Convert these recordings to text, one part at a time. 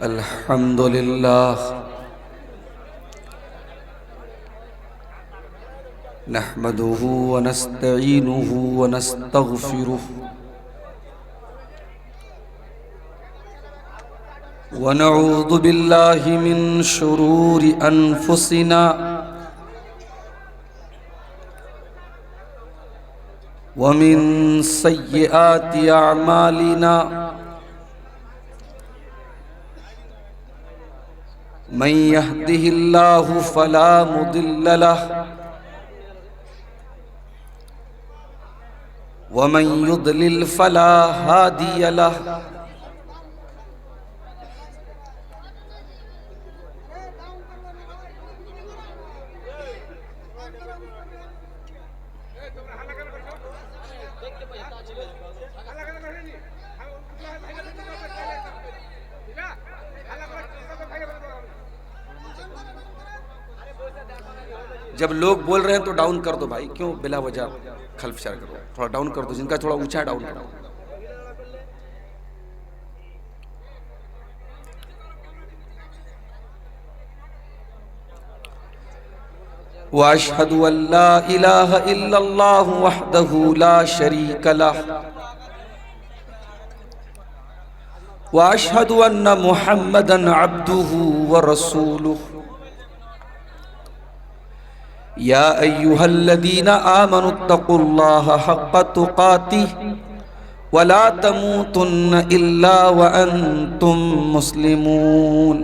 अल्हम्दुलिल्लाह नहमदुहु व नस्तईनुहु व नस्तगफिरुहु व नऊज़ु बिल्लाहि मिन शुरूरि अनफुसिना व मिन सय्यिआति अअमालिना मन यहदिहिल्लाहु फला मुदिल्ल लहु व मन युद्लिल फला हादिय लहु। जब लोग बोल रहे हैं तो डाउन कर दो भाई, क्यों बिला वजह खल्फशार करो, थोड़ा डाउन कर दो, जिनका थोड़ा ऊंचा डाउन करो। व अशहदु अल्ला इलाहा इल्लल्लाहु वहदहु ला शरीका लहु व अशहदु अन्ना मुहम्मदन अब्दुहु व रसूलुहु। या अय्युहल्लज़ीना आमनुत्तक़ुल्लाहा हक़्क़ तुक़ातिहि व ला तमूतुन्न इल्ला व अंतुम मुस्लिमून।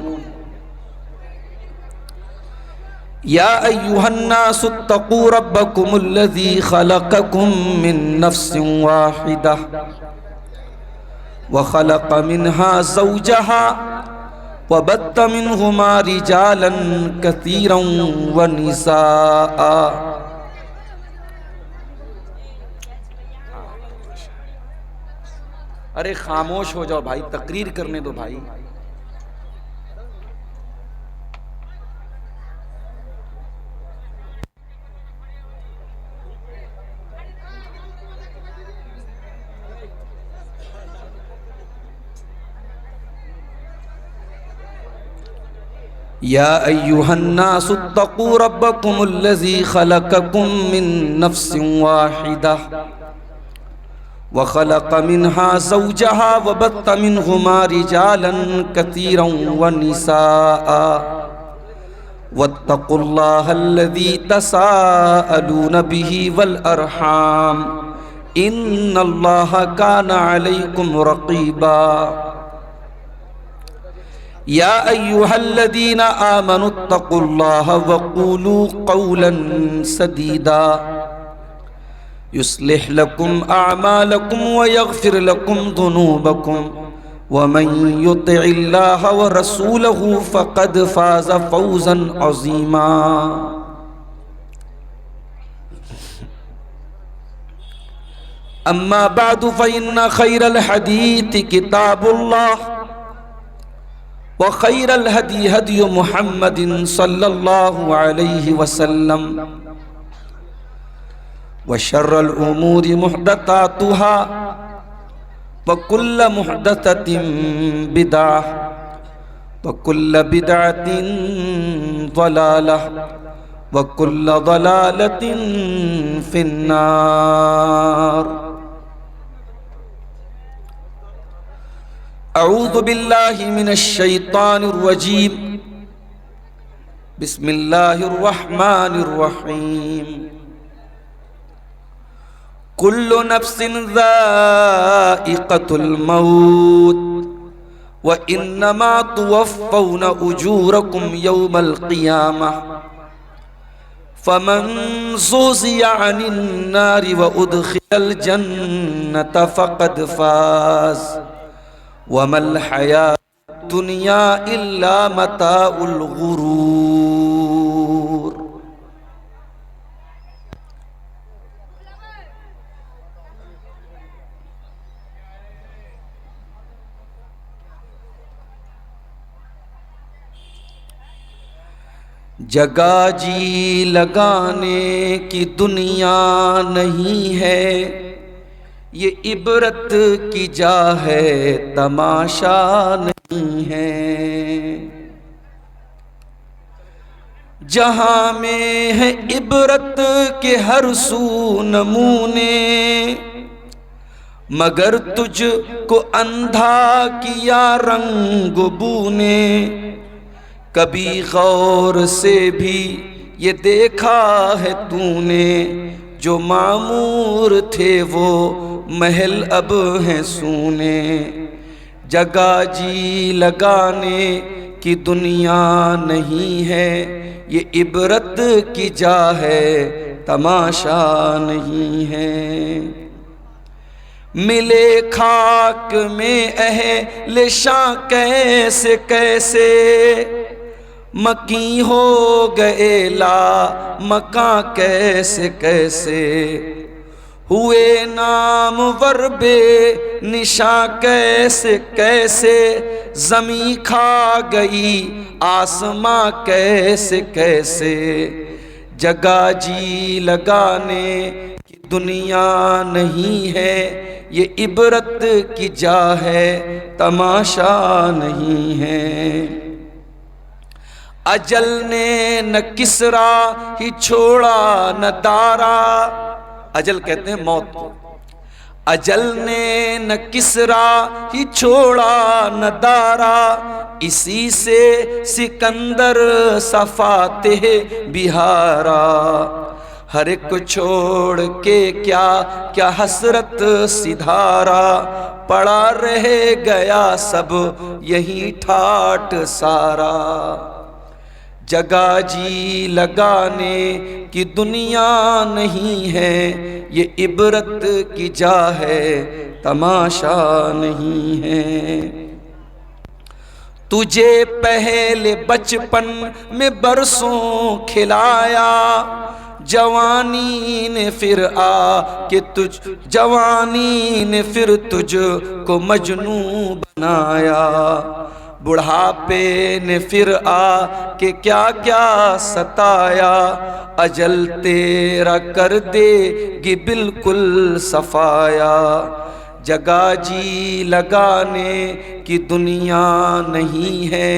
या अय्युहन्नासुत्तक़ू रब्बकुमुल्लज़ी ख़लक़कुम मिन नफ़्सिन वाहिदा व ख़लक़ मिन्हा ज़ौजहा व बत्त मिन्हुमा रिजालन कसीरन व निसाआ। अरे खामोश हो जाओ भाई, तकरीर करने दो भाई। या अय्युहन्नासुत्तक़ू रब्बकुमुल्लज़ी ख़लक़कुम मिन नफ़्सिन वाहिदा व ख़लक़ मिन्हा ज़ौजहा व बत्त मिन्हुमा रिजालन कसीरन व निसाआ वत्तक़ुल्लाहल्लज़ी तसाअलून बिही वल अरहाम इन्नल्लाहा काना अलैकुम रक़ीबा। या अय्युहल्लज़ीना आमनुत्तक़ुल्लाहा व क़ूलू क़ौलन सदीदा युस्लिह लकुम अअमालकुम व यग़फ़िर लकुम ज़ुनूबकुम व मन युतिइल्लाह व रसूलहु फ़क़द फ़ाज़ फ़ौज़न अज़ीमा। अम्मा बअदु फ़इन्न ख़ैरल हदीथि किताबुल्लाह व खैरल हदी हदी मुहम्मदिन सल्लल्लाहु अलैहि वसल्लम व शर्रल उमूरि मुहदसातुहा व कुल्ल मुहदसतिन बिदअह व कुल्ल बिदअतिन ज़लालह व कुल्ल ज़लालतिन फिन्नार। अऊज़ु बिल्लाहि मिनश शैतानिर रजीम। बिस्मिल्लाहिर रहमानिर रहीम। कुल्लु नफ्सिन ज़ाइक़तुल मौत व इन्नमा तुवफ़्फ़ौना उजूरकुम यौमल क़ियामह फमन ज़ुज़िया अनिन नारि व उद्ख़िलल जन्नत फ़क़द फ़ाज़ वमल हयातुद दुनिया इल्ला मताउल गुरूर। जगह जी लगाने की दुनिया नहीं है, ये इबरत की जा है तमाशा नहीं है। जहां में है इबरत के हर सू नमूने, मगर तुझ को अंधा किया रंग बूने। कभी गौर से भी ये देखा है तूने, जो मामूर थे वो महल अब हैं सूने। जगह जी लगाने की दुनिया नहीं है, ये इबरत की जा है तमाशा नहीं है। मिले खाक में अहले शां कैसे कैसे, मकी हो गए ला मका कैसे कैसे। हुए नाम वरबे निशा कैसे कैसे, जमी खा गई आसमां कैसे कैसे। जगह जी लगाने की दुनिया नहीं है, ये इबरत की जा है तमाशा नहीं है। अजल ने न किसरा ही छोड़ा न दारा, अजल कहते हैं मौत को। अजल ने न किसरा ही छोड़ा न दारा, इसी से सिकंदर सफाते बिहारा। हर एक छोड़ के क्या क्या हसरत सिधारा, पड़ा रह गया सब यही ठाट सारा। जगह जी लगाने की दुनिया नहीं है, ये इबरत की जा है तमाशा नहीं है। तुझे पहले बचपन में बरसों खिलाया, जवानी ने फिर के तुझ को मजनू बनाया। बुढ़ापे ने फिर के क्या क्या सताया, अजल तेरा कर देगी बिल्कुल सफाया। जगह जी लगाने की दुनिया नहीं है,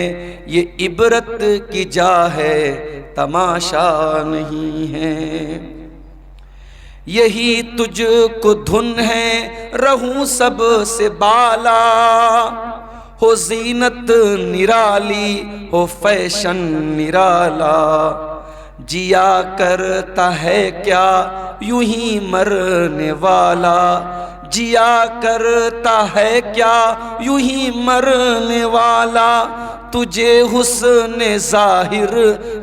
ये इबरत की जा है तमाशा नहीं है। यही तुझको धुन है रहूं सब से बाला, हो जीनत निराली हो फैशन निराला। जिया करता है क्या यूं ही मरने वाला, जिया करता है क्या यूं ही मरने वाला। तुझे हुस्न जाहिर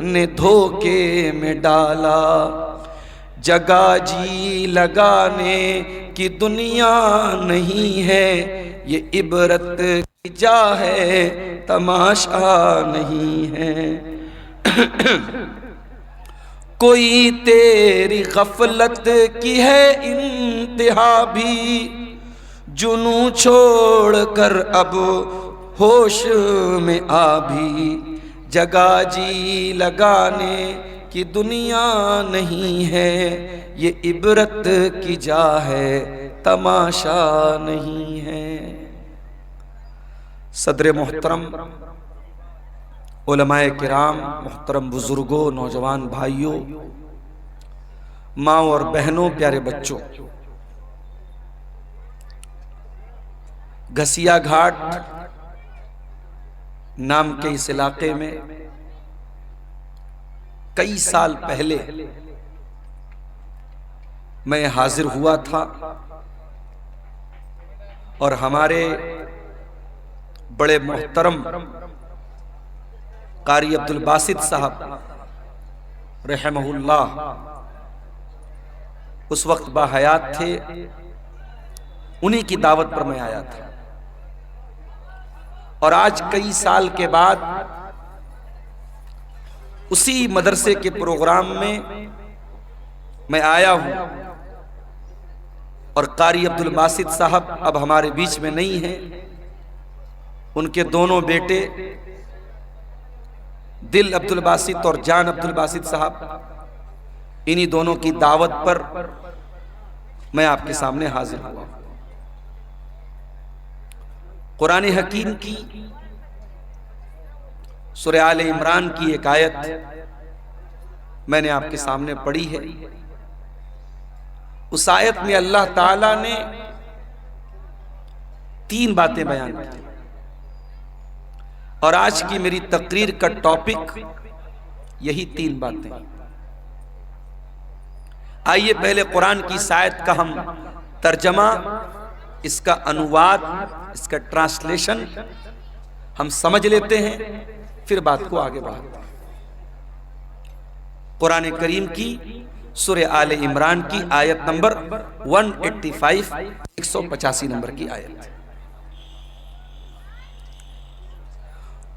ने धोखे में डाला। जगह जी लगाने की दुनिया नहीं है, ये इबरत की जा है तमाशा नहीं है। कोई तेरी गफलत की है इंतहा भी, जुनू छोड़ कर अब होश में आ भी। जगह जी लगाने की दुनिया नहीं है, ये इबरत की जा है तमाशा नहीं है। सदर मोहतरम, उलमाए किराम, मोहतरम बुजुर्गों, नौजवान भाइयों, माँ और बहनों, प्यारे बच्चों, घसिया घाट नाम के इस इलाके में कई साल पहले मैं हाजिर हुआ था और हमारे बड़े मोहतरम कारी अब्दुल बासित साहब रहमहुल्लाह उस वक्त बाहयात थे, उन्हीं की दावत पर मैं आया था। और आज कई साल के बाद उसी मदरसे के प्रोग्राम में मैं आया हूं और कारी अब्दुल बासित साहब अब हमारे बीच में नहीं हैं। उनके दोनों बेटे दिल अब्दुल बासित और जान अब्दुल बासित साहब, इन्हीं दोनों की दावत पर मैं आपके सामने हाजिर हुआ। कुरान हकीम की सूरह आले इमरान की एक आयत मैंने आपके सामने पढ़ी है। उस आयत में अल्लाह ताला ने 3 बातें बयान की और आज की मेरी तकरीर का टॉपिक यही 3 बातें। आइए पहले कुरान की इस आयत का हम तर्जमा, इसका अनुवाद, इसका ट्रांसलेशन हम समझ लेते हैं, फिर बात को आगे बढ़ाते हैं। कुरान करीम की सूरह आले इमरान की आयत नंबर 185, 185 नंबर की आयत।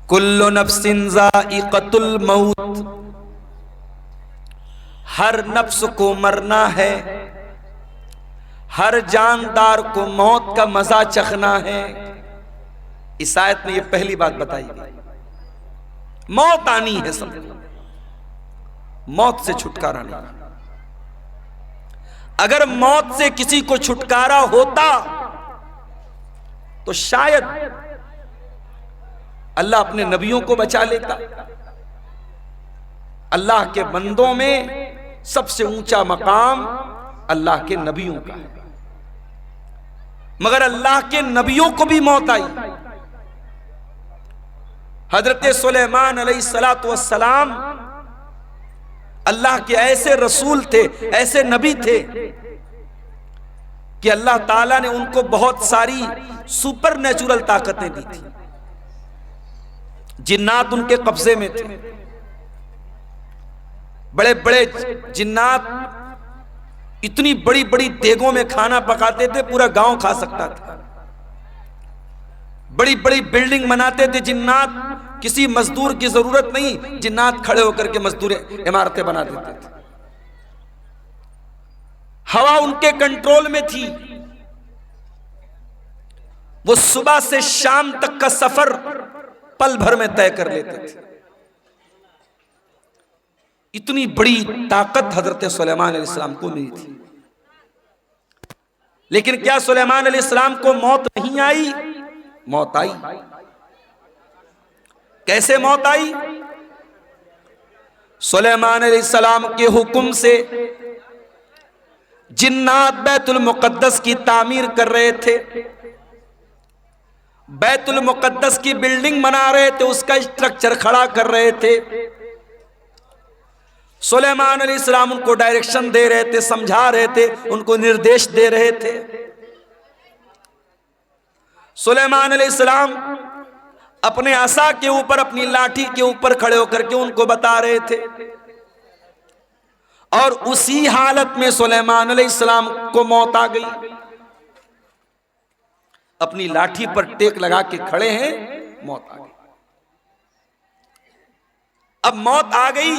कुल्लु नफ्सिन ज़ाइक़तुल मौत, हर नफ्स को मरना है, हर जानदार को मौत का मजा चखना है। इस आयत में यह पहली बात बताई गई। मौत आनी है सबको, मौत से छुटकारा नहीं। अगर मौत से किसी को छुटकारा होता तो शायद अल्लाह अपने नबियों को बचा लेता। अल्लाह के बंदों में सबसे ऊंचा मकाम अल्लाह के नबियों का है, मगर अल्लाह के नबियों को भी मौत आई। हजरत सुलेमान अलैहिस्सलातु वस्सलाम अल्लाह के ऐसे रसूल थे, ऐसे नबी थे कि अल्लाह ताला ने उनको बहुत सारी सुपर नेचुरल ताकतें दी थी। जिन्नात उनके कब्जे में थे, बड़े बड़े जिन्नात इतनी बड़ी बड़ी देगों में खाना पकाते थे, पूरा गांव खा सकता था। बड़ी बड़ी बिल्डिंग बनाते थे जिन्नात, किसी मजदूर की जरूरत नहीं, जिन्नात खड़े होकर के मजदूर इमारतें बना देते थे। हवा उनके कंट्रोल में थी, वो सुबह से शाम तक का सफर पल भर में तय कर लेते थे। इतनी बड़ी ताकत हजरत सुलेमान अलैहिस्सलाम को मिली थी। लेकिन क्या सुलेमान अलैहिस्सलाम को मौत नहीं आई? मौत आई। कैसे मौत आई? सुलेमान अलैहिस्सलाम के हुक्म से जिन्नात बैतुल मुकद्दस की तामीर कर रहे थे, बैतुल मुकद्दस की बिल्डिंग बना रहे थे, उसका स्ट्रक्चर खड़ा कर रहे थे। सुलेमान अलैहिस्सलाम उनको डायरेक्शन दे रहे थे, समझा रहे थे, उनको निर्देश दे रहे थे। सुलेमान अलैहिस्सलाम अपने असा के ऊपर, अपनी लाठी के ऊपर खड़े होकर के उनको बता रहे थे। और उसी हालत में सुलेमान अलैहिस्सलाम को मौत आ गई। अपनी लाठी पर टेक लगा के खड़े हैं, मौत आ गई। अब मौत आ गई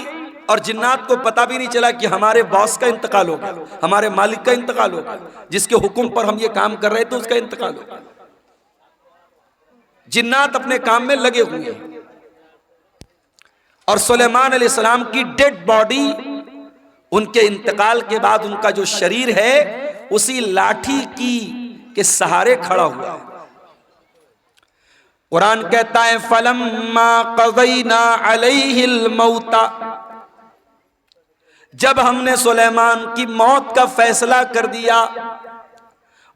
और जिन्नात को पता भी नहीं चला कि हमारे बॉस का इंतकाल हो गया, हमारे मालिक का इंतकाल हो गया, जिसके हुक्म पर हम ये काम कर रहे थे उसका इंतकाल हो गया। जिन्नात अपने काम में लगे हुए हैं और सुलेमान अलैहिस्सलाम की डेड बॉडी, उनके इंतकाल के बाद उनका जो शरीर है उसी लाठी के सहारे खड़ा हुआ है। कुरान कहता है फलम्मा क़ज़ैना अलैहिल मौता, जब हमने सुलेमान की मौत का फैसला कर दिया,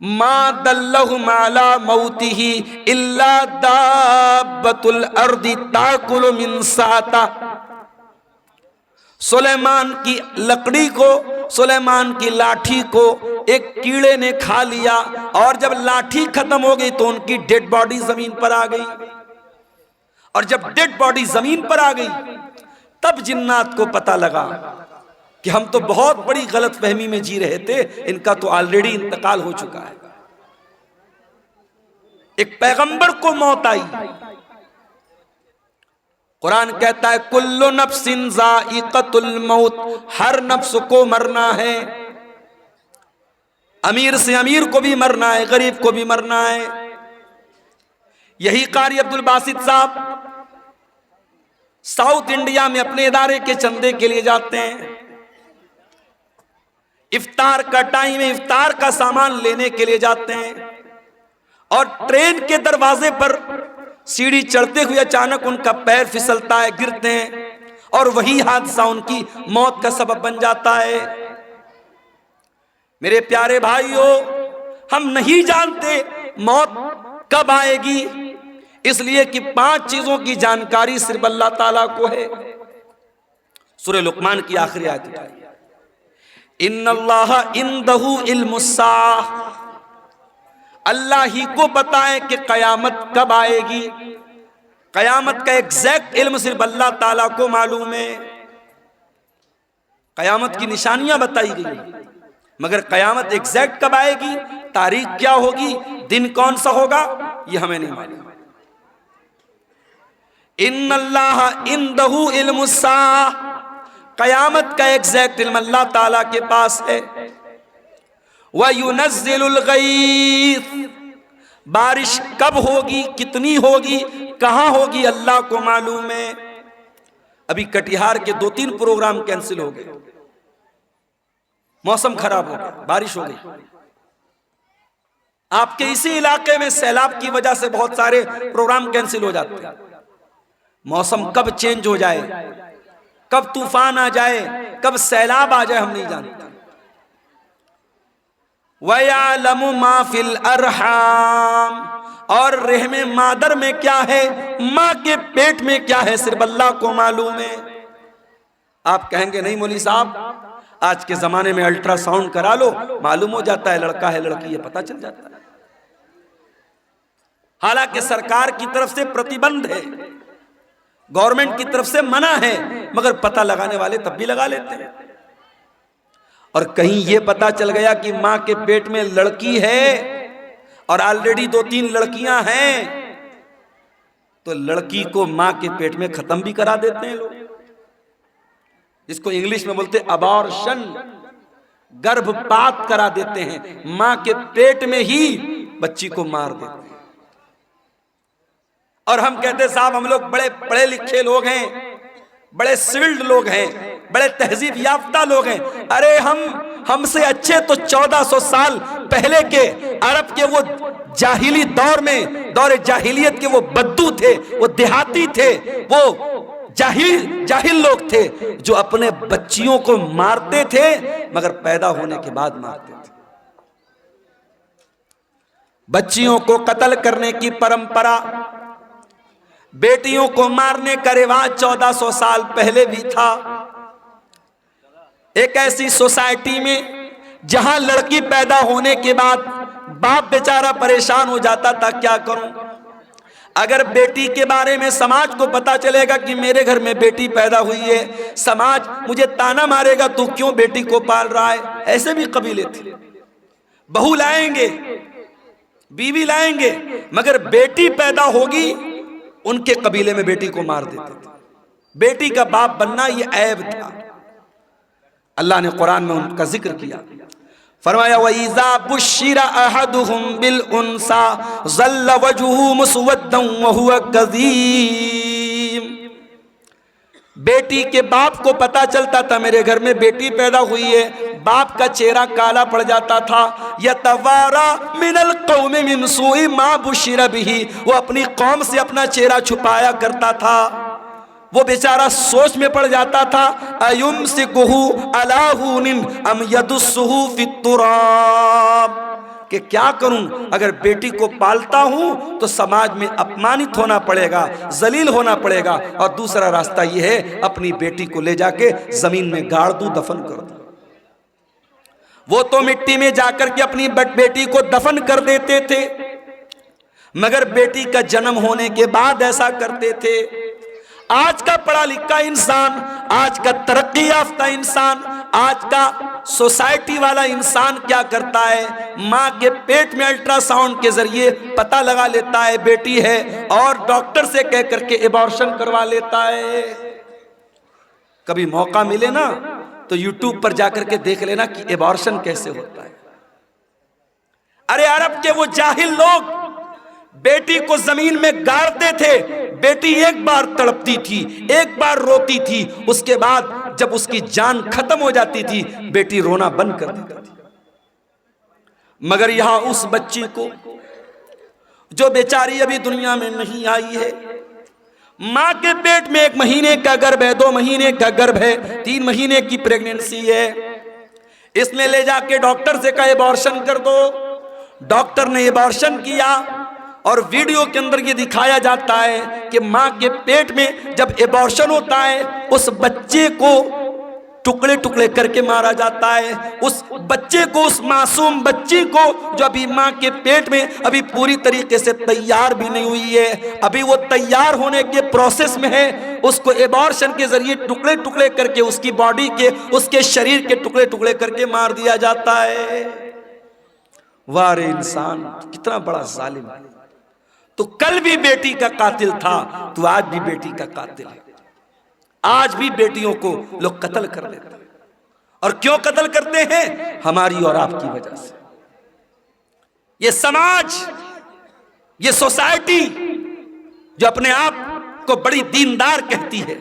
मा दल्लहुम अला मौतिही इल्ला दाब्बतुल अर्दि ताकुलु मिन साता, सुलेमान की लकड़ी को, सुलेमान की लाठी को एक कीड़े ने खा लिया और जब लाठी खत्म हो गई तो उनकी डेड बॉडी जमीन पर आ गई। और जब डेड बॉडी जमीन पर आ गई तब जिन्नात को पता लगा कि हम तो बहुत बड़ी गलतफहमी में जी रहे थे, इनका तो ऑलरेडी इंतकाल हो चुका है। एक पैगंबर को मौत आई। कुरान कहता है कुल्लु नफ्सिन ज़ाइक़तुल मौत, हर नफ्स को मरना है। अमीर से अमीर को भी मरना है, गरीब को भी मरना है। यही कारी अब्दुल बासित साहब साउथ इंडिया में अपने इदारे के चंदे के लिए जाते हैं। इफ्तार का टाइम है, इफ्तार का सामान लेने के लिए जाते हैं और ट्रेन के दरवाजे पर सीढ़ी चढ़ते हुए अचानक उनका पैर फिसलता है, गिरते हैं और वही हादसा उनकी मौत का सबब बन जाता है। मेरे प्यारे भाइयों, हम नहीं जानते मौत कब आएगी, इसलिए कि 5 चीजों की जानकारी सिर्फ अल्लाह ताला को है। सूरह लुकमान की आखिरी आयत उठाइए, इन्नल्लाह इंदहु इल्मुस्साह, अल्लाह ही को पता है कि कयामत कब आएगी। कयामत का एग्जैक्ट इल्म सिर्फ अल्लाह ताला को मालूम है। कयामत की निशानियां बताई गई, मगर कयामत एग्जैक्ट कब आएगी, तारीख क्या होगी, दिन कौन सा होगा, ये हमें नहीं मालूम। इन्नल्लाह इंदहु इल्मुस्साह, कयामत का एग्जैक्ट इल्म अल्लाह ताला के पास है। व युनज़्ज़िलुल गईस, बारिश कब होगी, कितनी होगी, कहां होगी, अल्लाह को मालूम है। अभी कटिहार के 2-3 प्रोग्राम कैंसिल हो गए, मौसम खराब हो गया, बारिश हो गई। आपके इसी इलाके में सैलाब की वजह से बहुत सारे प्रोग्राम कैंसिल हो जाते हैं। मौसम कब चेंज हो जाए, कब तूफान आ जाए, कब सैलाब आ जाए, हम नहीं जानते। वयअलमु मा फिल अरहाम, और रहमे मादर में क्या है, मां के पेट में क्या है, सिर्फ अल्लाह को मालूम है। आप कहेंगे नहीं मौलवी साहब, आज के जमाने में अल्ट्रासाउंड करा लो, मालूम हो जाता है लड़का है लड़की है, पता चल जाता है। हालांकि सरकार की तरफ से प्रतिबंध है, गवर्नमेंट की तरफ से मना है, मगर पता लगाने वाले तब भी लगा लेते हैं। और कहीं यह पता चल गया कि मां के पेट में लड़की है और ऑलरेडी 2-3 लड़कियां हैं, तो लड़की को मां के पेट में खत्म भी करा देते हैं लोग। इसको इंग्लिश में बोलते अबॉर्शन, गर्भपात करा देते हैं, मां के पेट में ही बच्ची को मार देते हैं। और हम कहते साहब हम लोग बड़े पढ़े लिखे लोग हैं, बड़े सिविल्ड लोग हैं, बड़े तहजीब याफ्ता लोग हैं। अरे हमसे अच्छे तो 1400 साल पहले के अरब के वो जाहिली दौर में, दौर जाहिलियत के वो बद्दू थे, वो देहाती थे, वो जाहिल लोग थे जो अपने बच्चियों को मारते थे, मगर पैदा होने के बाद मारते थे। बच्चियों को कत्ल करने की परंपरा, बेटियों को मारने का रिवाज 1400 साल पहले भी था। एक ऐसी सोसाइटी में जहां लड़की पैदा होने के बाद बाप बेचारा परेशान हो जाता था, क्या करूं। अगर बेटी के बारे में समाज को पता चलेगा कि मेरे घर में बेटी पैदा हुई है, समाज मुझे ताना मारेगा, तू क्यों बेटी को पाल रहा है। ऐसे भी कबीले थे, बहू लाएंगे, बीवी लाएंगे, मगर बेटी पैदा होगी उनके कबीले में बेटी को मार देते थे। बेटी का बाप बनना यह ऐब था। अल्लाह ने कुरान में उनका जिक्र किया, फरमाया वइज़ा बुश्शिरा अहदुहुम बिल उन्सा ज़ल्ल वजहुहु मुस्वद्दन व हुवा कज़ीम। बेटी के बाप को पता चलता था मेरे घर में बेटी पैदा हुई है, बाप का चेहरा काला पड़ जाता था। यतवारा मिनल कौम मिन सूइ मा बुश्शिरा बिही, वो अपनी कौम से अपना चेहरा छुपाया करता था। वो बेचारा सोच में पड़ जाता था, अयुमसिकुहु अला हुनिन अम यदुस्सुहु फित्तुराब, कि क्या करूं, अगर बेटी को पालता हूं तो समाज में अपमानित होना पड़ेगा, जलील होना पड़ेगा, और दूसरा रास्ता यह है अपनी बेटी को ले जाके जमीन में गाड़ दूं, दफन कर दूं। वो तो मिट्टी में जाकर के अपनी बेटी को दफन कर देते थे, मगर बेटी का जन्म होने के बाद ऐसा करते थे। आज का पढ़ा लिखा इंसान, आज का तरक्की याफ्ता इंसान, आज का सोसाइटी वाला इंसान क्या करता है, मां के पेट में अल्ट्रासाउंड के जरिए पता लगा लेता है बेटी है, और डॉक्टर से कह करके एबॉर्शन करवा लेता है। कभी मौका मिले ना तो यूट्यूब पर जाकर के देख लेना कि एबॉर्शन कैसे होता है। अरे अरब के वो जाहिल लोग बेटी को जमीन में गाड़ते थे, बेटी एक बार तड़पती थी, एक बार रोती थी, उसके बाद जब उसकी जान खत्म हो जाती थी बेटी रोना बंद कर देती थी। मगर यहां उस बच्ची को जो बेचारी अभी दुनिया में नहीं आई है, मां के पेट में 1 महीने का गर्भ है, 2 महीने का गर्भ है, 3 महीने की प्रेगनेंसी है। इसने ले जाके डॉक्टर से कहा एबॉर्शन कर दो। डॉक्टर ने एबॉर्शन किया और वीडियो के अंदर ये दिखाया जाता है कि मां के पेट में जब एबॉर्शन होता है उस बच्चे को टुकड़े टुकड़े करके मारा जाता है। उस बच्चे को, उस मासूम बच्ची को जो अभी मां के पेट में अभी पूरी तरीके से तैयार भी नहीं हुई है, अभी वो तैयार होने के प्रोसेस में है, उसको एबॉर्शन के जरिए टुकड़े टुकड़े करके उसकी बॉडी के, उसके शरीर के टुकड़े टुकड़े करके मार दिया जाता है। वाह रे इंसान, कितना बड़ा जालिम है। तो कल भी बेटी का कातिल था, तो आज भी बेटी का कातिल है। आज भी बेटियों को लोग कत्ल कर लेते हैं। और क्यों कत्ल करते हैं? हमारी और आपकी वजह से। ये समाज, ये सोसाइटी जो अपने आप को बड़ी दीनदार कहती है,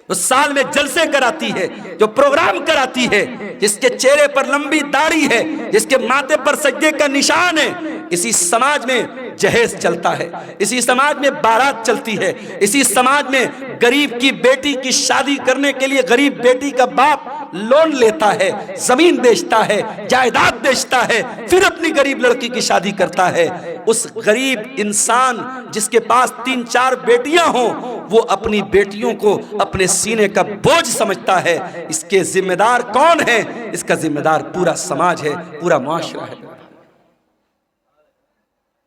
जो साल में जलसे कराती है, जो प्रोग्राम कराती है, जिसके चेहरे पर लंबी दाढ़ी है, जिसके माथे पर सज्जे का निशान है, इसी समाज में जहेज चलता है, इसी समाज में बारात चलती है, इसी समाज में गरीब की बेटी की शादी करने के लिए गरीब बेटी का बाप लोन लेता है, जमीन बेचता है, जायदाद बेचता है, फिर अपनी गरीब लड़की की शादी करता है। उस गरीब इंसान जिसके पास 3-4 बेटियां हों, वो अपनी बेटियों को अपने सीने का बोझ समझता है। इसके जिम्मेदार कौन है? इसका जिम्मेदार पूरा समाज है, पूरा मुआशरा है।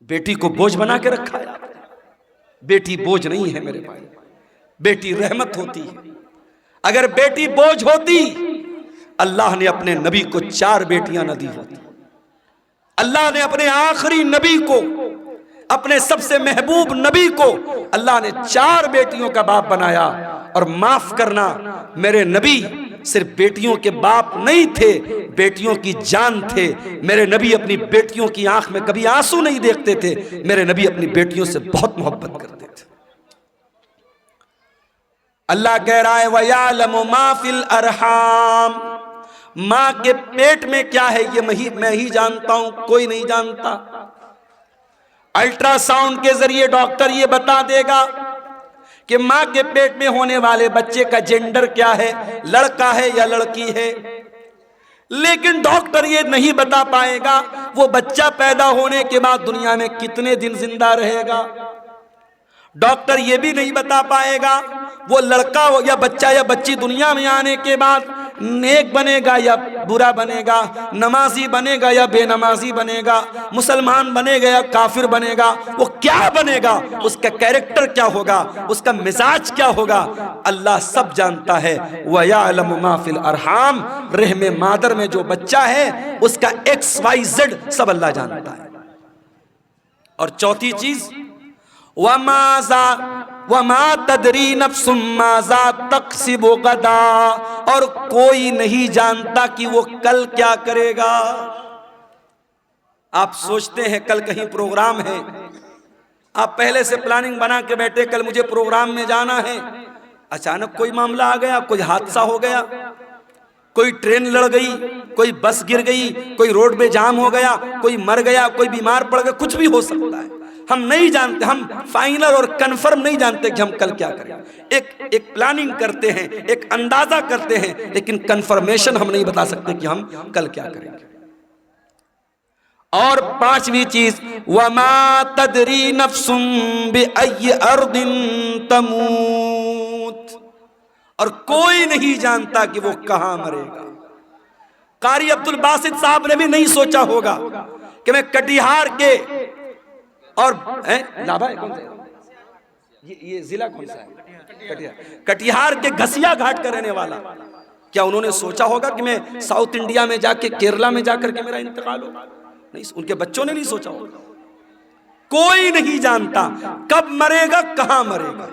बेटी को बोझ बना के रखा है। बेटी बोझ नहीं है मेरे भाई, बेटी रहमत होती है। अगर बेटी बोझ होती, अल्लाह ने अपने नबी को 4 बेटियां न दी होती। अल्लाह ने अपने आखिरी नबी को, अपने सबसे महबूब नबी को अल्लाह ने 4 बेटियों का बाप बनाया। और माफ करना, मेरे नबी सिर्फ बेटियों के बाप नहीं थे, बेटियों की जान थे। मेरे नबी अपनी बेटियों की आंख में कभी आंसू नहीं देखते थे। मेरे नबी अपनी बेटियों से बहुत मोहब्बत करते थे। अल्लाह कह रहा है वयालमु मा फिल अरहाम, मां के पेट में क्या है ये मैं ही जानता हूं, कोई नहीं जानता। अल्ट्रासाउंड के जरिए डॉक्टर ये बता देगा कि मां के पेट में होने वाले बच्चे का जेंडर क्या है, लड़का है या लड़की है। लेकिन डॉक्टर ये नहीं बता पाएगा वो बच्चा पैदा होने के बाद दुनिया में कितने दिन जिंदा रहेगा। डॉक्टर ये भी नहीं बता पाएगा वो लड़का हो या बच्चा या बच्ची दुनिया में आने के बाद नेक बनेगा या बुरा बनेगा, नमाजी बनेगा या बेनमाजी बनेगा, मुसलमान बनेगा या काफिर बनेगा, वो क्या बनेगा, उसका कैरेक्टर क्या होगा, उसका मिजाज क्या होगा, अल्लाह सब जानता है। वयालमु मा फिल अरहाम, रहमे मादर में जो बच्चा है उसका XYZ सब अल्लाह जानता है। और चौथी चीज वमा तदरी नफ्सुम माज़ा तक्सिबु गदा, और कोई नहीं जानता कि वो कल क्या करेगा। आप सोचते हैं कल कहीं प्रोग्राम है, आप पहले से प्लानिंग बना के बैठे कल मुझे प्रोग्राम में जाना है, अचानक कोई मामला आ गया, कोई हादसा हो गया, कोई ट्रेन लड़ गई, कोई बस गिर गई, कोई रोड पे जाम हो गया, कोई मर गया, कोई बीमार पड़ गया, कुछ भी हो सकता है। हम नहीं जानते, हम फाइनल और कंफर्म नहीं जानते कि हम कल क्या करें। एक प्लानिंग करते हैं, एक अंदाजा करते हैं, लेकिन कंफर्मेशन हम नहीं बता सकते कि हम कल क्या करेंगे। और 5वीं चीज वमा तदरी नफ्सुम बिअय्यि अर्दिन तमूत, और कोई नहीं जानता कि वो कहां मरेगा। कारी अब्दुल बासित साहब ने भी नहीं सोचा होगा कि मैं कटिहार के और लाभा कौन सा ये जिला कौन सा है, कटिहार के घसिया घाट का रहने वाला, क्या उन्होंने सोचा होगा कि मैं साउथ इंडिया में जाके केरला में जाकर के मेरा इंतकाल हो? नहीं, उनके बच्चों ने नहीं सोचा होगा। कोई नहीं जानता कब मरेगा, कहां मरेगा।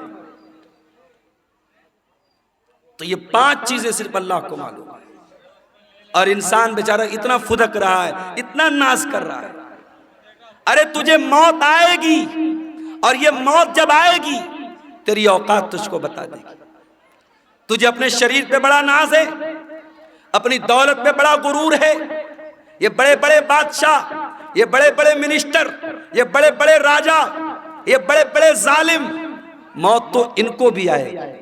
तो ये 5 चीजें सिर्फ अल्लाह को मालूम है। और इंसान बेचारा इतना फुदक रहा है, इतना नाज कर रहा है। अरे तुझे मौत आएगी, और ये मौत जब आएगी तेरी औकात तुझको बता देगी। तुझे अपने शरीर पे बड़ा नाज है, अपनी दौलत पे बड़ा गुरूर है। ये बड़े बड़े बादशाह, ये बड़े बड़े मिनिस्टर, ये बड़े बड़े राजा, ये बड़े बड़े जालिम, मौत तो इनको भी आएगी।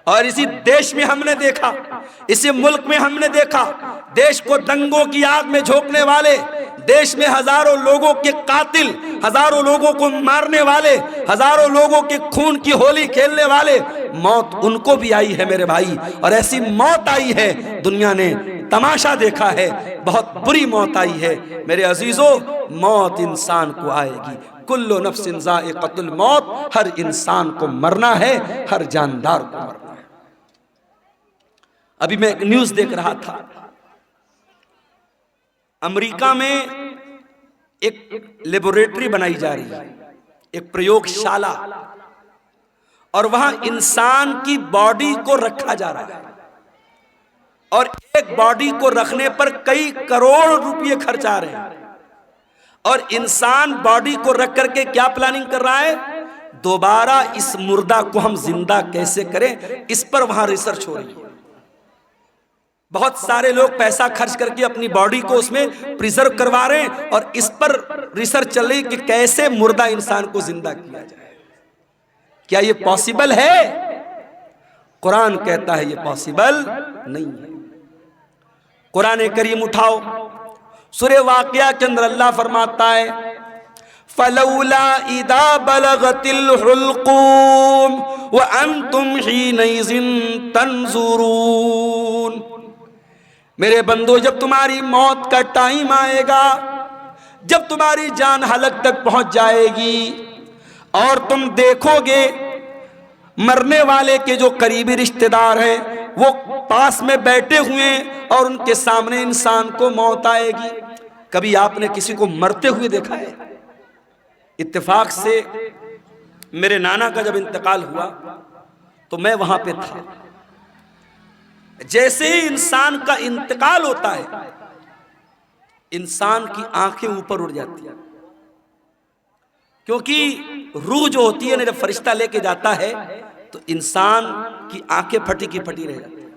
और इसी देश में हमने देखा, इसी मुल्क में हमने देखा, देश को दंगों की आग में झोंकने वाले, देश में हजारों लोगों के कातिल, हजारों लोगों को मारने वाले, हजारों लोगों के खून की होली खेलने वाले, मौत उनको भी आई है मेरे भाई। और ऐसी मौत आई है, दुनिया ने तमाशा देखा है, बहुत बुरी मौत आई है मेरे अजीजों। मौत इंसान को आएगी, कुल्लु नफ्सिन ज़ाइक़तुल मौत, हर इंसान को मरना है, हर जानदार को मरना है। अभी मैं एक न्यूज़ देख रहा था, अमेरिका में एक लेबोरेटरी बनाई जा रही है, एक प्रयोगशाला, और वहां इंसान की बॉडी को रखा जा रहा है, और एक बॉडी को रखने पर कई करोड़ रुपए खर्च आ रहे हैं। और इंसान बॉडी को रख करके क्या प्लानिंग कर रहा है, दोबारा इस मुर्दा को हम जिंदा कैसे करें, इस पर वहां रिसर्च हो रही है। बहुत सारे लोग पैसा खर्च करके अपनी बॉडी को उसमें प्रिजर्व करवा रहे हैं, और इस पर रिसर्च चल रही कि कैसे मुर्दा इंसान को जिंदा किया जाए। क्या ये पॉसिबल है? कुरान कहता है ये पॉसिबल नहीं है। कुरान करीम उठाओ, सूरे वाक़िया के अंदर अल्लाह फरमाता है, फलौला इदा बलगतिल हुल्कूम व अंतुम हीनइज़िन तंजुरून। मेरे बंदो, जब तुम्हारी मौत का टाइम आएगा, जब तुम्हारी जान हलक तक पहुंच जाएगी और तुम देखोगे मरने वाले के जो करीबी रिश्तेदार हैं वो पास में बैठे हुए हैं और उनके सामने इंसान को मौत आएगी। कभी आपने किसी को मरते हुए देखा है? इत्तेफाक से मेरे नाना का जब इंतकाल हुआ तो मैं वहां पे था। जैसे ही इंसान का इंतकाल होता है, इंसान की आंखें ऊपर उड़ जाती है, क्योंकि रूह जो होती है ना, जब फरिश्ता लेके जाता है तो इंसान की आंखें फटी की फटी रह जाती है,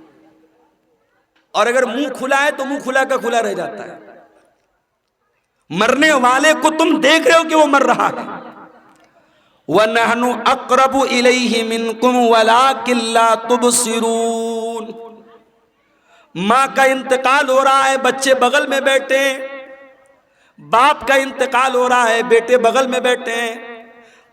और अगर मुंह खुला है तो मुंह खुला का खुला रह जाता है। मरने वाले को तुम देख रहे हो कि वो मर रहा है। वनहनु अक़रबु इलैहि मिनकुम वलाकिन ला तुबसिरून। माँ का इंतकाल हो रहा है, बच्चे बगल में बैठे हैं, बाप का इंतकाल हो रहा है, बेटे बगल में बैठे हैं।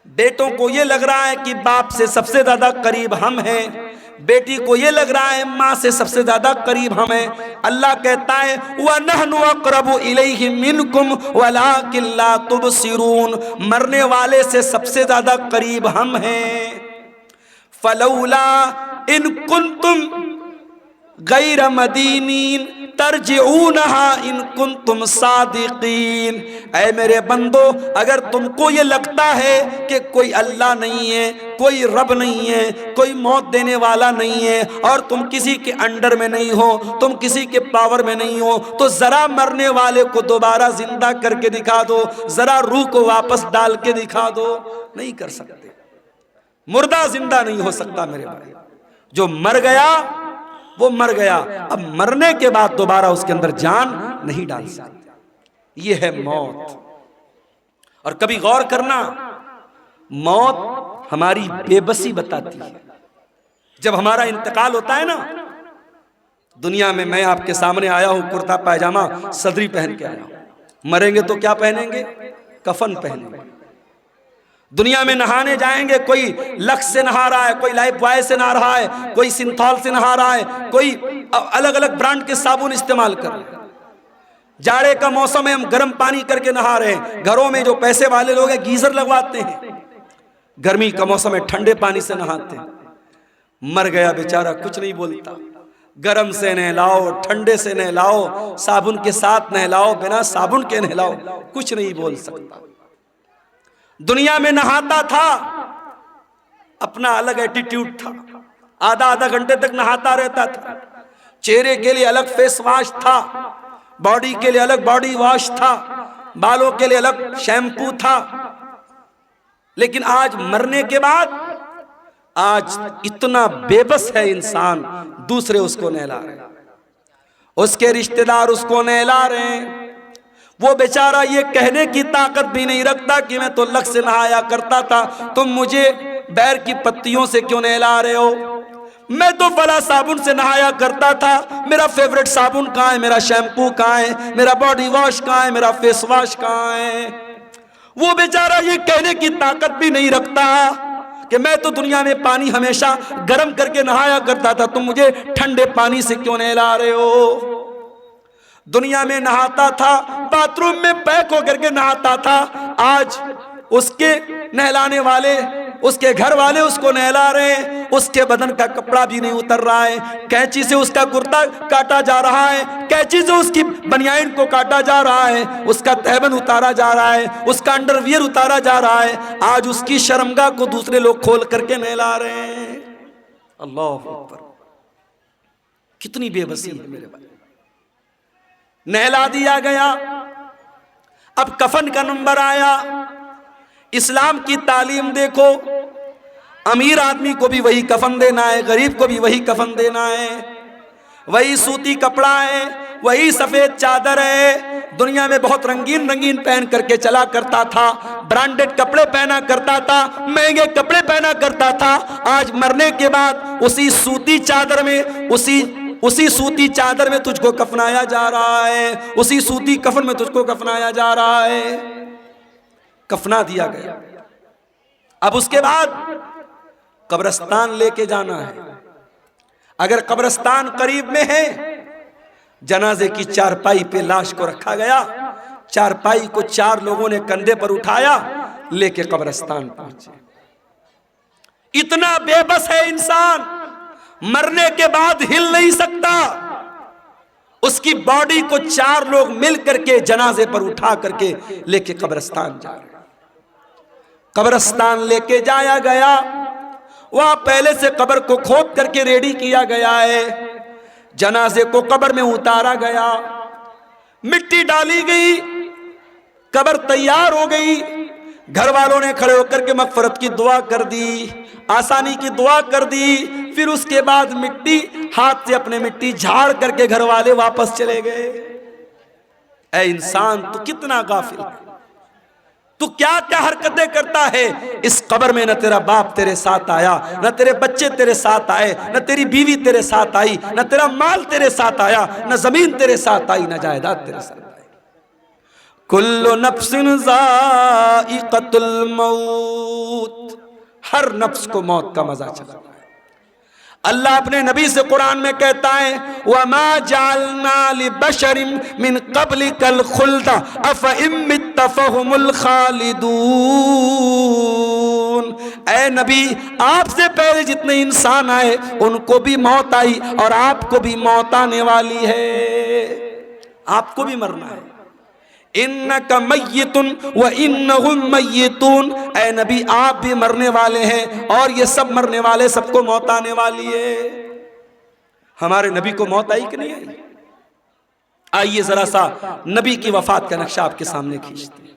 बेटों को ये लग रहा है कि बाप से सबसे ज्यादा करीब हम हैं, बेटी को ये लग रहा है माँ से सबसे ज्यादा करीब हम हैं। अल्लाह कहता है वनहनु अक़रबु इलैहि मिनकुम वलाकिन ला तुबसिरून, मरने वाले से सबसे ज्यादा करीब हम हैं। फलौला इन कुंतुम गैर मदीनीन तरजिऊनहा इन कुंतुम सादिकीन। ऐ मेरे बंदो, अगर तुमको ये लगता है कि कोई अल्लाह नहीं है, कोई रब नहीं है, कोई मौत देने वाला नहीं है, और तुम किसी के अंडर में नहीं हो, तुम किसी के पावर में नहीं हो, तो जरा मरने वाले को दोबारा जिंदा करके दिखा दो, जरा रूह को वापस डाल के दिखा दो। नहीं कर सकते, मुर्दा जिंदा नहीं हो सकता मेरे भाई। जो मर गया वो मर गया, अब मरने के बाद दोबारा उसके अंदर जान नहीं डाल सकते। ये है मौत। और कभी गौर करना, मौत हमारी बेबसी बताती है। जब हमारा इंतकाल होता है ना, दुनिया में मैं आपके सामने आया हूं कुर्ता पायजामा सदरी पहन के आया हूं, मरेंगे तो क्या पहनेंगे? कफन पहनेंगे। दुनिया में नहाने जाएंगे, कोई लक्स से नहा रहा है, कोई लाइफ बॉय से नहा रहा है, कोई सिंथॉल से नहा रहा है, कोई अलग अलग ब्रांड के साबुन इस्तेमाल कर रहे हैं। जाड़े का मौसम है, हम गर्म पानी करके नहा रहे हैं। घरों में जो पैसे वाले लोग हैं गीजर लगवाते हैं, गर्मी का मौसम है ठंडे पानी से नहाते हैं। मर गया बेचारा, कुछ नहीं बोलता। गर्म से नहलाओ, ठंडे से नहलाओ, साबुन के साथ नहलाओ, बिना साबुन के नहलाओ, कुछ नहीं बोल सकता। दुनिया में नहाता था, अपना अलग एटीट्यूड था, आधा आधा घंटे तक नहाता रहता था। चेहरे के लिए अलग फेस वॉश था, बॉडी के लिए अलग बॉडी वॉश था, बालों के लिए अलग शैम्पू था। लेकिन आज मरने के बाद आज इतना बेबस है इंसान, दूसरे उसको नहला रहे हैं, उसके रिश्तेदार उसको नहला रहे हैं। वो बेचारा ये कहने की ताकत भी नहीं रखता कि मैं तो लक्स से नहाया करता था, तुम मुझे बैर की पत्तियों से क्यों नहला रहे हो? मैं तो फला साबुन से नहाया करता था, मेरा फेवरेट साबुन कहाँ है, मेरा शैम्पू कहाँ है, मेरा बॉडी वॉश कहाँ है, मेरा फेस वॉश कहाँ है? वो बेचारा ये कहने की ताकत भी नहीं रखता कि मैं तो दुनिया में पानी हमेशा गर्म करके नहाया करता था, तुम मुझे ठंडे पानी से क्यों नहला रहे हो? दुनिया में नहाता था, बाथरूम में पैक होकर के नहाता था, आज उसके नहलाने वाले, उसके घर वाले उसको नहला रहे हैं, उसके बदन का कपड़ा भी नहीं उतर रहा है, कैंची से उसका कुर्ता काटा जा रहा है, कैंची से उसकी बनियान को काटा जा रहा है, उसका तहबन उतारा जा रहा है, उसका अंडरवियर उतारा जा रहा है। आज उसकी शर्मगाह को दूसरे लोग खोल करके नहला रहे हैं। अल्लाह अकबर, कितनी बेबसी है मेरे भाई। नहला दिया गया, अब कफन का नंबर आया। इस्लाम की तालीम देखो, अमीर आदमी को भी वही कफन देना है, गरीब को भी वही कफन देना है, वही सूती कपड़ा है, वही सफेद चादर है। दुनिया में बहुत रंगीन रंगीन पहन करके चला करता था, ब्रांडेड कपड़े पहना करता था, महंगे कपड़े पहना करता था। आज मरने के बाद उसी सूती चादर में, उसी सूती चादर में तुझको कफनाया जा रहा है, उसी सूती कफन में तुझको कफनाया जा रहा है। कफना दिया गया। अब उसके बाद कब्रिस्तान लेके जाना है। अगर कब्रिस्तान करीब में है, जनाजे की चारपाई पे लाश को रखा गया, चारपाई को 4 लोगों ने कंधे पर उठाया, लेके कब्रिस्तान पहुंचे। इतना बेबस है इंसान, मरने के बाद हिल नहीं सकता। उसकी बॉडी को 4 लोग मिल करके जनाजे पर उठा करके लेके कब्रिस्तान जा रहे। कब्रिस्तान लेके जाया गया, वहां पहले से कब्र को खोद करके रेडी किया गया है। जनाजे को कब्र में उतारा गया, मिट्टी डाली गई, कब्र तैयार हो गई। घर वालों ने खड़े होकर के मगफरत की दुआ कर दी, आसानी की दुआ कर दी। फिर उसके बाद मिट्टी हाथ से अपने मिट्टी झाड़ करके घर वाले वापस चले गए। ऐ इंसान, तू कितना गाफिल है, तू क्या क्या हरकतें करता है। इस कब्र में न तेरा बाप तेरे साथ आया, न तेरे बच्चे तेरे साथ आए, न तेरी बीवी तेरे साथ आई, न तेरा माल तेरे साथ आया, न जमीन तेरे साथ आई, न जायदाद तेरे साथ आई। कुल्लु नफ्सिन ज़ाइक़तुल मौत, हर नफ्स को मौत का मजा चला। अल्लाह अपने नबी से कुरान में कहता है, वमा जालना लिबशरिन मिन क़ब्लिकल खुल्द अफ़इन मित्त फ़हुमुल खालिदून। ऐ नबी, आपसे पहले जितने इंसान आए उनको भी मौत आई और आपको भी मौत आने वाली है, आपको भी मरना है। इन्नका मय्यितुन व इन्नहुम मय्यितून, ऐ नबी आप भी मरने वाले हैं और ये सब मरने वाले, सबको मौत आने वाली है। हमारे नबी को मौत आई कि नहीं आई? आइए जरा सा नबी की वफात का नक्शा आपके सामने खींचते हैं।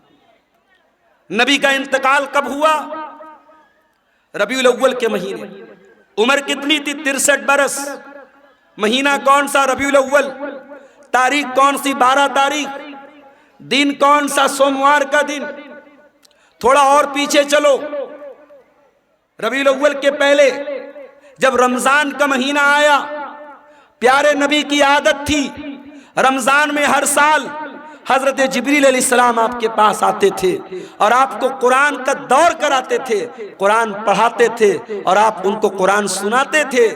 नबी का इंतकाल कब हुआ? रबीउल अव्वल के महीने। उम्र कितनी थी? 63 बरस। महीना कौन सा? रबीउल अव्वल। तारीख कौन सी? 12 तारीख। दिन कौन सा? सोमवार का दिन। थोड़ा और पीछे चलो, रबीउल अव्वल के पहले जब रमजान का महीना आया, प्यारे नबी की आदत थी रमजान में हर साल हजरत जिब्रील अलैहिस्सलाम आपके पास आते थे और आपको कुरान का दौर कराते थे, कुरान पढ़ाते थे और आप उनको कुरान सुनाते थे।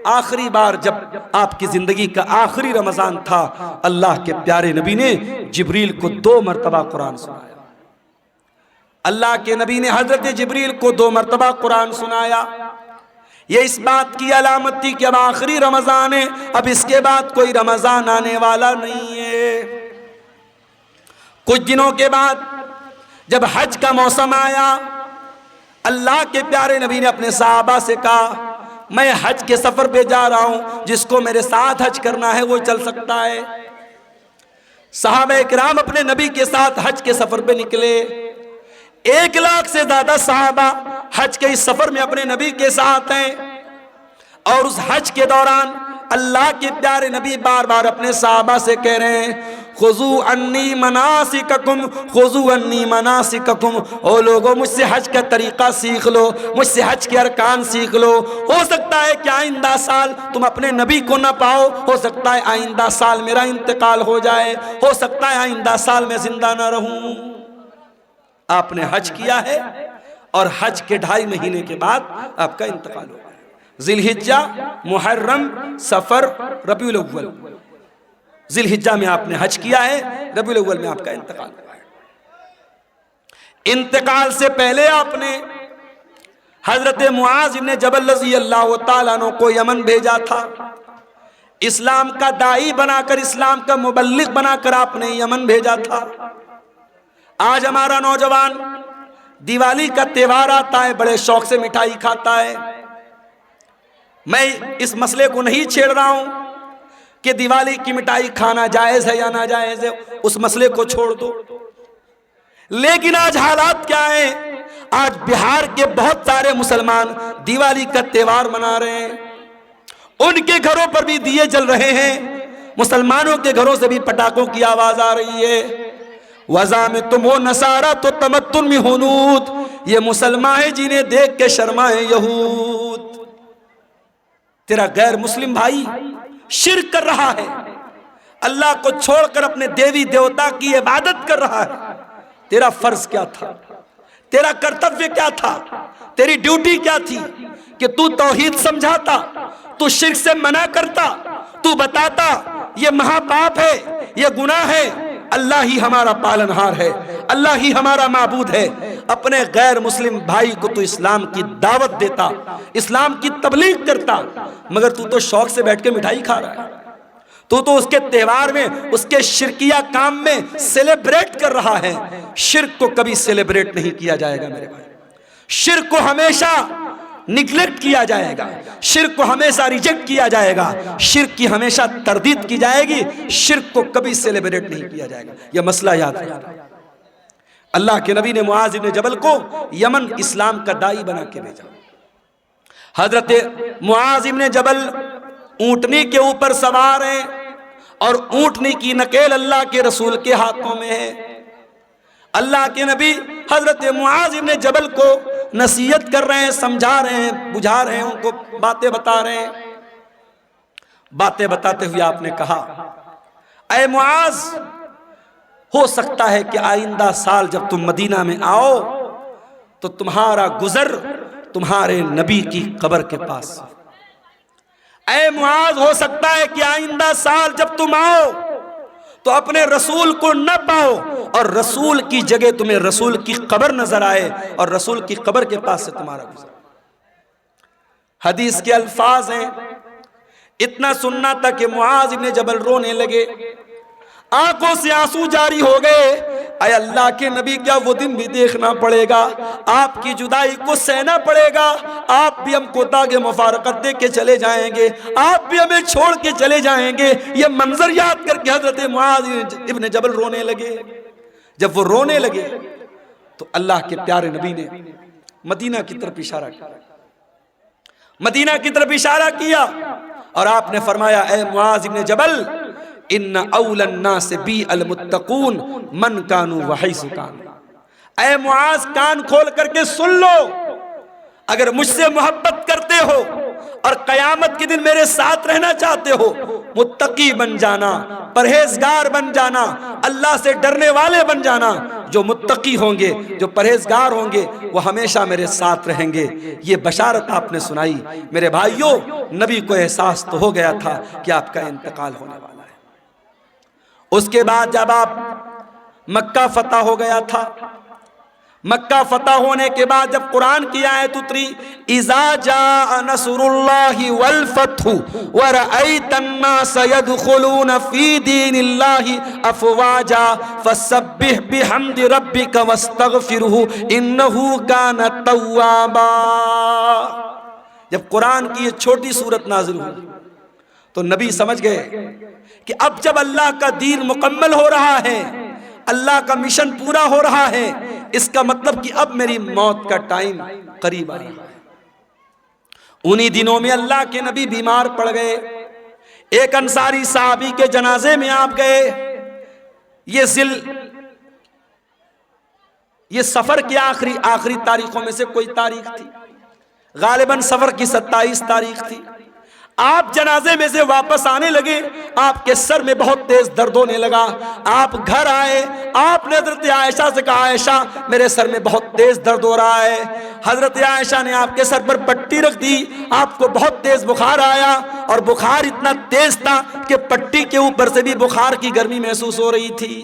आखिरी बार जब आपकी जिंदगी का आखिरी रमजान था, अल्लाह के प्यारे नबी ने जिब्रील को 2 मरतबा कुरान सुनाया। अल्लाह के नबी ने हजरत जिब्रील को 2 मरतबा कुरान सुनाया। ये इस बात की अलामत थी कि अब आखिरी रमजान है, अब इसके बाद कोई रमजान आने वाला नहीं है। कुछ दिनों के बाद जब हज का मौसम आया, अल्लाह के प्यारे नबी ने अपने सहाबा से कहा, मैं हज के सफर पे जा रहा हूं, जिसको मेरे साथ हज करना है वो चल सकता है। सहाबा इकराम अपने नबी के साथ हज के सफर पे निकले। 1 लाख से ज्यादा सहाबा हज के इस सफर में अपने नबी के साथ हैं और उस हज के दौरान अल्लाह के प्यारे नबी बार बार अपने सहाबा से कह रहे हैं, खुजू अन्नी मनासिककुम, खुजू अन्नी मनासिककुम। ओ लोगों, मुझसे हज का तरीका सीख लो, मुझसे हज के अरकान सीख लो। हो सकता है कि आइंदा साल तुम अपने नबी को ना पाओ, हो सकता है आइंदा साल मेरा इंतकाल हो जाए, हो सकता है आइंदा साल मैं जिंदा ना रहूं। आपने हज किया है और हज के 2.5 महीने के बाद आपका इंतकाल होगा। जिलहिज्जा, मुहर्रम, सफर, रबीउल अव्वल। जिलहिज्जा में आपने हज किया है, रबीउल अव्वल में आपका इंतकाल हुआ है। इंतकाल से पहले आपने हजरत मुआज इब्न जबल रज़ी अल्लाह तआला अन्हु को यमन भेजा था। इस्लाम का दाई बनाकर, इस्लाम का मुबल्लिग बनाकर आपने यमन भेजा था। आज हमारा नौजवान दिवाली का त्योहार आता है, बड़े शौक से मिठाई खाता है। मैं इस मसले को नहीं छेड़ रहा हूं कि दिवाली की मिठाई खाना जायज है या ना जायज है, उस मसले को छोड़ दो। लेकिन आज हालात क्या है? आज बिहार के बहुत सारे मुसलमान दिवाली का त्योहार मना रहे हैं, उनके घरों पर भी दिए जल रहे हैं, मुसलमानों के घरों से भी पटाखों की आवाज आ रही है। वज़ा में तुम हो नसारा तो तमत्तुन में हुनूद, ये मुसलमान है जिन्हें देख के शर्माए यहूद। तेरा गैर मुस्लिम भाई शिर्क कर रहा है, अल्लाह को छोड़कर अपने देवी देवता की इबादत कर रहा है। तेरा फर्ज क्या था? तेरा कर्तव्य क्या था? तेरी ड्यूटी क्या थी कि तू तौहीद समझाता, तू शिर्क से मना करता, तू बताता ये महापाप है, ये गुनाह है, अल्लाह ही हमारा पालनहार है, अल्लाह ही हमारा माबूद है। अपने गैर मुस्लिम भाई को तू इस्लाम की दावत देता, इस्लाम की तबलीग करता, मगर तू तो शौक से बैठ के मिठाई खा रहा है। तू तो उसके त्योहार में, उसके शिरकिया काम में सेलिब्रेट कर रहा है। शिर्क को कभी सेलिब्रेट नहीं किया जाएगा मेरे भाई, शिर्क को हमेशा निग्लेक्ट किया जाएगा, शिर्क को हमेशा रिजेक्ट किया जाएगा, शिर्क की हमेशा तरदीद की जाएगी, शिर्क को कभी सेलिब्रेट नहीं किया जाएगा। यह मसला याद रखना। अल्लाह के नबी ने मुआज इब्न जबल को यमन इस्लाम का दाई बना के भेजा। हजरत मुआज इब्न जबल ऊंटनी के ऊपर सवार हैं और ऊंटनी की नकेल अल्लाह के रसूल के हाथों में है। अल्लाह के नबी हजरत मुआज इब्न जबल को नसीहत कर रहे हैं, समझा रहे हैं, बुझा रहे हैं, उनको बातें बता रहे हैं। बातें बताते हुए आपने कहा, ऐ मुआज, हो सकता है कि आइंदा साल जब तुम मदीना में आओ तो तुम्हारा गुजर तुम्हारे नबी की कब्र के पास। ऐ मुआज, हो सकता है कि आइंदा साल जब तुम आओ तो अपने रसूल को न पाओ और रसूल की जगह तुम्हें रसूल की कब्र नजर आए और रसूल की कब्र के पास से तुम्हारा गुजर। हदीस के अल्फाज हैं, इतना सुनना था कि मुआज इब्न जबल रोने लगे, आंखों से आंसू जारी हो गए। ऐ अल्लाह के नबी, क्या वो दिन भी देखना पड़ेगा? आपकी जुदाई को सहना पड़ेगा, आप भी हमको दागे मुफारकत दे के चले जाएंगे, आप भी हमें छोड़ के चले जाएंगे। ये मंजर याद करके हजरत मुआज इब्न जबल रोने लगे। जब वो रोने लगे तो अल्लाह के प्यारे नबी ने मदीना की तरफ इशारा किया, मदीना की तरफ इशारा किया और आपने फरमाया, ऐ मुआज इब्न जबल, इन्ना औलन नास बी अल मुत्तकून मन कानू वहैसु कानू। ऐ मुआज, कान खोल करके सुन लो, अगर मुझसे मोहब्बत करते हो और कयामत के दिन मेरे साथ रहना चाहते हो, मुत्तकी बन जाना, परहेजगार बन जाना, अल्लाह से डरने वाले बन जाना। जो मुत्तकी होंगे, जो परहेजगार होंगे, वो हमेशा मेरे साथ रहेंगे। ये बशारत आपने सुनाई। मेरे भाइयों, नबी को एहसास तो हो गया था कि आपका इंतकाल होने वाला है। उसके बाद जब आप मक्का फतह हो गया था, मक्का फतह होने के बाद जब कुरान की आयत उतरी, इज़ा जाअ नसरुल्लाहि वल फतहु व रअयतन नास यदखुलून फी दीनिल्लाहि अफवाजा फसब्बिह बिहम्दि रब्बिका वस्तगफिरहु इन्नहु कान तव्वाबा। जब कुरान की ये छोटी सूरत नाज़िल हुई तो नबी समझ गए कि अब जब अल्लाह का दीन मुकम्मल हो रहा है, अल्लाह का मिशन पूरा हो रहा है, इसका मतलब कि अब मेरी मौत का टाइम करीब आ रहा है। उन्हीं दिनों में अल्लाह के नबी बीमार पड़ गए। एक अंसारी साहबी के जनाजे में आप गए, ये सफर की आखिरी तारीखों में से कोई तारीख थी। गालिबन सफर की 27 तारीख थी। आप जनाजे में से वापस आने लगे, आपके सर में बहुत तेज दर्द होने लगा। आप घर आए, आपने हजरत आयशा से कहा, आयशा मेरे सर में बहुत तेज दर्द हो रहा है। हजरत आयशा ने आपके सर पर पट्टी रख दी, आपको बहुत तेज बुखार आया और बुखार इतना तेज था कि पट्टी के ऊपर से भी बुखार की गर्मी महसूस हो रही थी।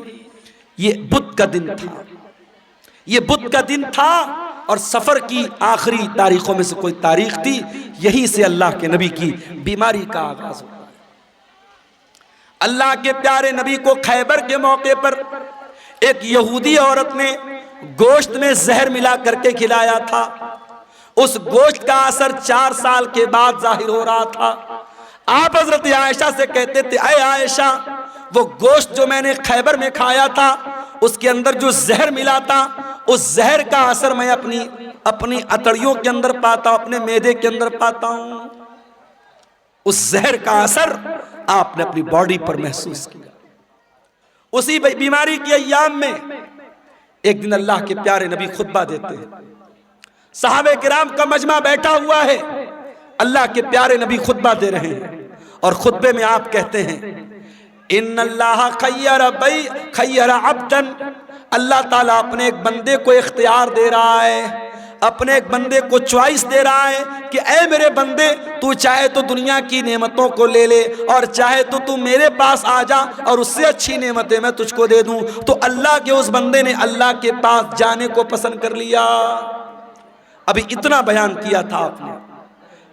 ये बुध का दिन था, ये बुध का दिन था और सफर की आखिरी तारीखों में से कोई तारीख थी। यहीं से अल्लाह के नबी की बीमारी का आगाज हुआ। अल्लाह के प्यारे नबी को खैबर के मौके पर एक यहूदी औरत ने गोश्त में जहर मिला करके खिलाया था। उस गोश्त का असर 4 साल के बाद जाहिर हो रहा था। आप हजरत आयशा से कहते थे, अय आयशा, वो गोश्त जो मैंने खैबर में खाया था उसके अंदर जो जहर मिला था, उस जहर का असर मैं अपनी अतड़ियों के अंदर पाता हूं, अपने मैदे के अंदर पाता हूं। उस जहर का असर आपने अपनी बॉडी पर महसूस किया। उसी बीमारी के अय्याम में एक दिन अल्लाह के प्यारे नबी खुतबा देते हैं। सहाबे किराम का मजमा बैठा हुआ है, अल्लाह के प्यारे नबी खुतबा दे रहे हैं और खुतबे में आप कहते हैं, इन्नल्लाह खय्यरा अब्दन, अल्लाह ताला अपने एक बंदे को इख्तियार दे रहा है, अपने एक बंदे को चॉइस दे रहा है कि ऐ मेरे बंदे, तू चाहे तो दुनिया की नेमतों को ले ले और चाहे तो तू मेरे पास आ जा और उससे अच्छी नेमतें मैं तुझको दे दूं। तो अल्लाह के उस बंदे ने अल्लाह के पास जाने को पसंद कर लिया। अभी इतना बयान किया था आपने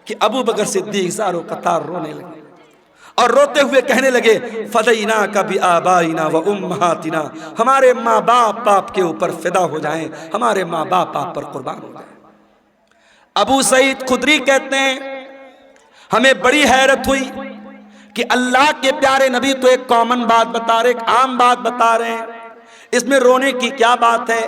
कि अबू बकर सिद्दीक ज़ारो कतार रोने लगे और रोते हुए कहने लगे, फदैना का भी आबाइना व उम्महातिना, हमारे माँ बाप आप के ऊपर फिदा हो जाएं, हमारे माँ बाप आप पर कुर्बान हो जाएं। अबू सईद खुदरी कहते हैं, हमें बड़ी हैरत हुई कि अल्लाह के प्यारे नबी तो एक कॉमन बात बता रहे, एक आम बात बता रहे हैं, इसमें रोने की क्या बात है?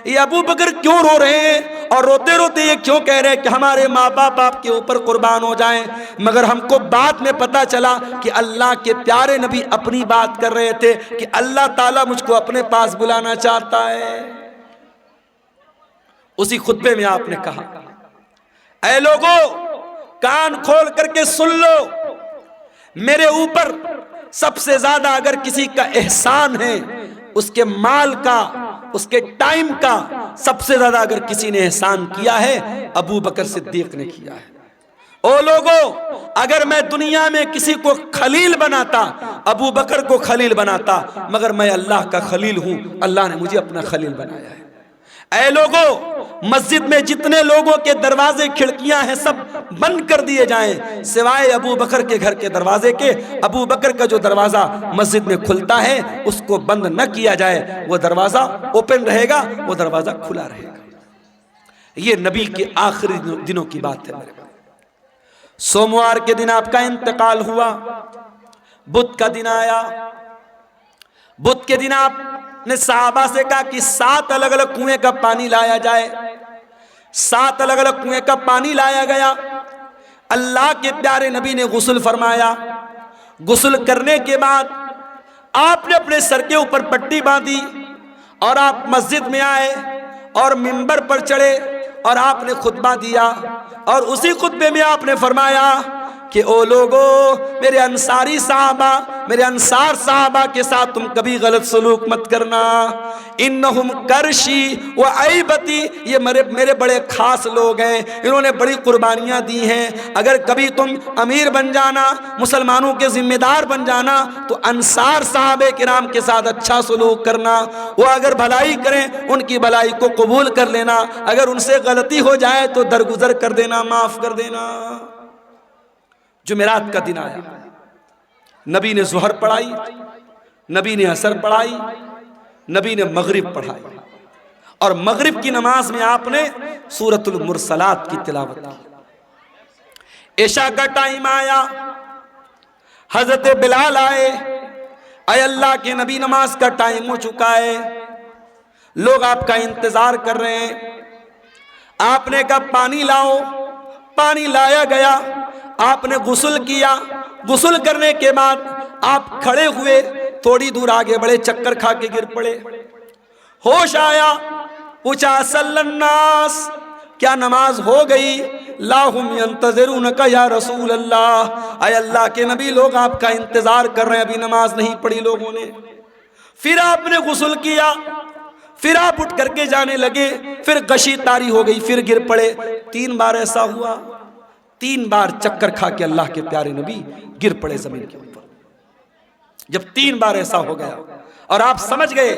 ये अबू बकर क्यों रो रहे हैं और रोते रोते ये क्यों कह रहे हैं कि हमारे माँ बाप आपके ऊपर कुर्बान हो जाएं? मगर हमको बाद में पता चला कि अल्लाह के प्यारे नबी अपनी बात कर रहे थे कि अल्लाह ताला मुझको अपने पास बुलाना चाहता है। उसी खुतबे में आपने कहा, ऐ लोगों, कान खोल करके सुन लो, मेरे ऊपर सबसे ज्यादा अगर किसी का एहसान है, उसके माल का, उसके टाइम का सबसे ज्यादा अगर किसी ने एहसान किया है, अबू बकर सिद्दीक ने किया है। ओ लोगों, अगर मैं दुनिया में किसी को खलील बनाता, अबू बकर को खलील बनाता, मगर मैं अल्लाह का खलील हूं, अल्लाह ने मुझे अपना खलील बनाया है। ऐ लोगों, मस्जिद में जितने लोगों के दरवाजे खिड़कियां हैं सब बंद कर दिए जाएं, सिवाय अबू बकर के घर के दरवाजे के। अबू बकर का जो दरवाजा मस्जिद में खुलता है उसको बंद न किया जाए, वो दरवाजा ओपन रहेगा, वो दरवाजा खुला रहेगा। ये नबी के आखिरी दिनों की बात है मेरे भाई। सोमवार के दिन आपका इंतकाल हुआ, बुध का दिन आया। बुध के दिन आपने सहाबा से कहा कि 7 अलग अलग कुएं का पानी लाया जाए। 7 अलग अलग कुएं का पानी लाया गया। अल्लाह के प्यारे नबी ने गुस्ल फरमाया। गुस्ल करने के बाद आपने अपने सर के ऊपर पट्टी बांधी और आप मस्जिद में आए और मिंबर पर चढ़े और आपने खुतबा दिया। और उसी खुतबे में आपने फरमाया कि ओ लोगो, मेरे अंसारी साहबा, मेरे अंसार साहबा के साथ तुम कभी गलत सलूक मत करना। इन्नहुम करशी व ऐबती, ये मेरे बड़े खास लोग हैं, इन्होंने बड़ी कुर्बानियाँ दी हैं। अगर कभी तुम अमीर बन जाना, मुसलमानों के जिम्मेदार बन जाना, तो अंसार साहबे किराम के साथ अच्छा सलूक करना। वो अगर भलाई करें, उनकी भलाई को कबूल कर लेना। अगर उनसे गलती हो जाए तो दरगुजर कर देना, माफ कर देना। जुमेरात का दिन आया, नबी ने ज़ुहर पढ़ाई, नबी ने असर पढ़ाई, नबी ने मगरिब पढ़ाई और मगरिब की नमाज में आपने सूरतुल मुरसलात की तिलावत की। इशा का टाइम आया, हजरत बिलाल आए, अय अल्लाह के नबी नमाज का टाइम हो चुका है, लोग आपका इंतजार कर रहे हैं। आपने कहा पानी लाओ, पानी लाया गया। आपने गुस्ल किया। गुस्ल करने के बाद आप खड़े हुए, थोड़ी दूर आगे बढ़े, चक्कर खा के गिर पड़े। होश आया, पूछा सल्लन्नास, क्या नमाज हो गई? लाहुम यंतज़िरूनका या रसूल अल्लाह, आय अल्लाह के नबी, लोग आपका इंतजार कर रहे हैं, अभी नमाज नहीं पढ़ी लोगों ने। फिर आपने गुस्ल किया, फिर आप उठ करके जाने लगे, फिर गशी तारी हो गई, फिर गिर पड़े। 3 बार ऐसा हुआ, 3 बार चक्कर खा के अल्लाह के प्यारे नबी गिर पड़े जमीन के ऊपर। जब 3 बार ऐसा हो गया और आप समझ गए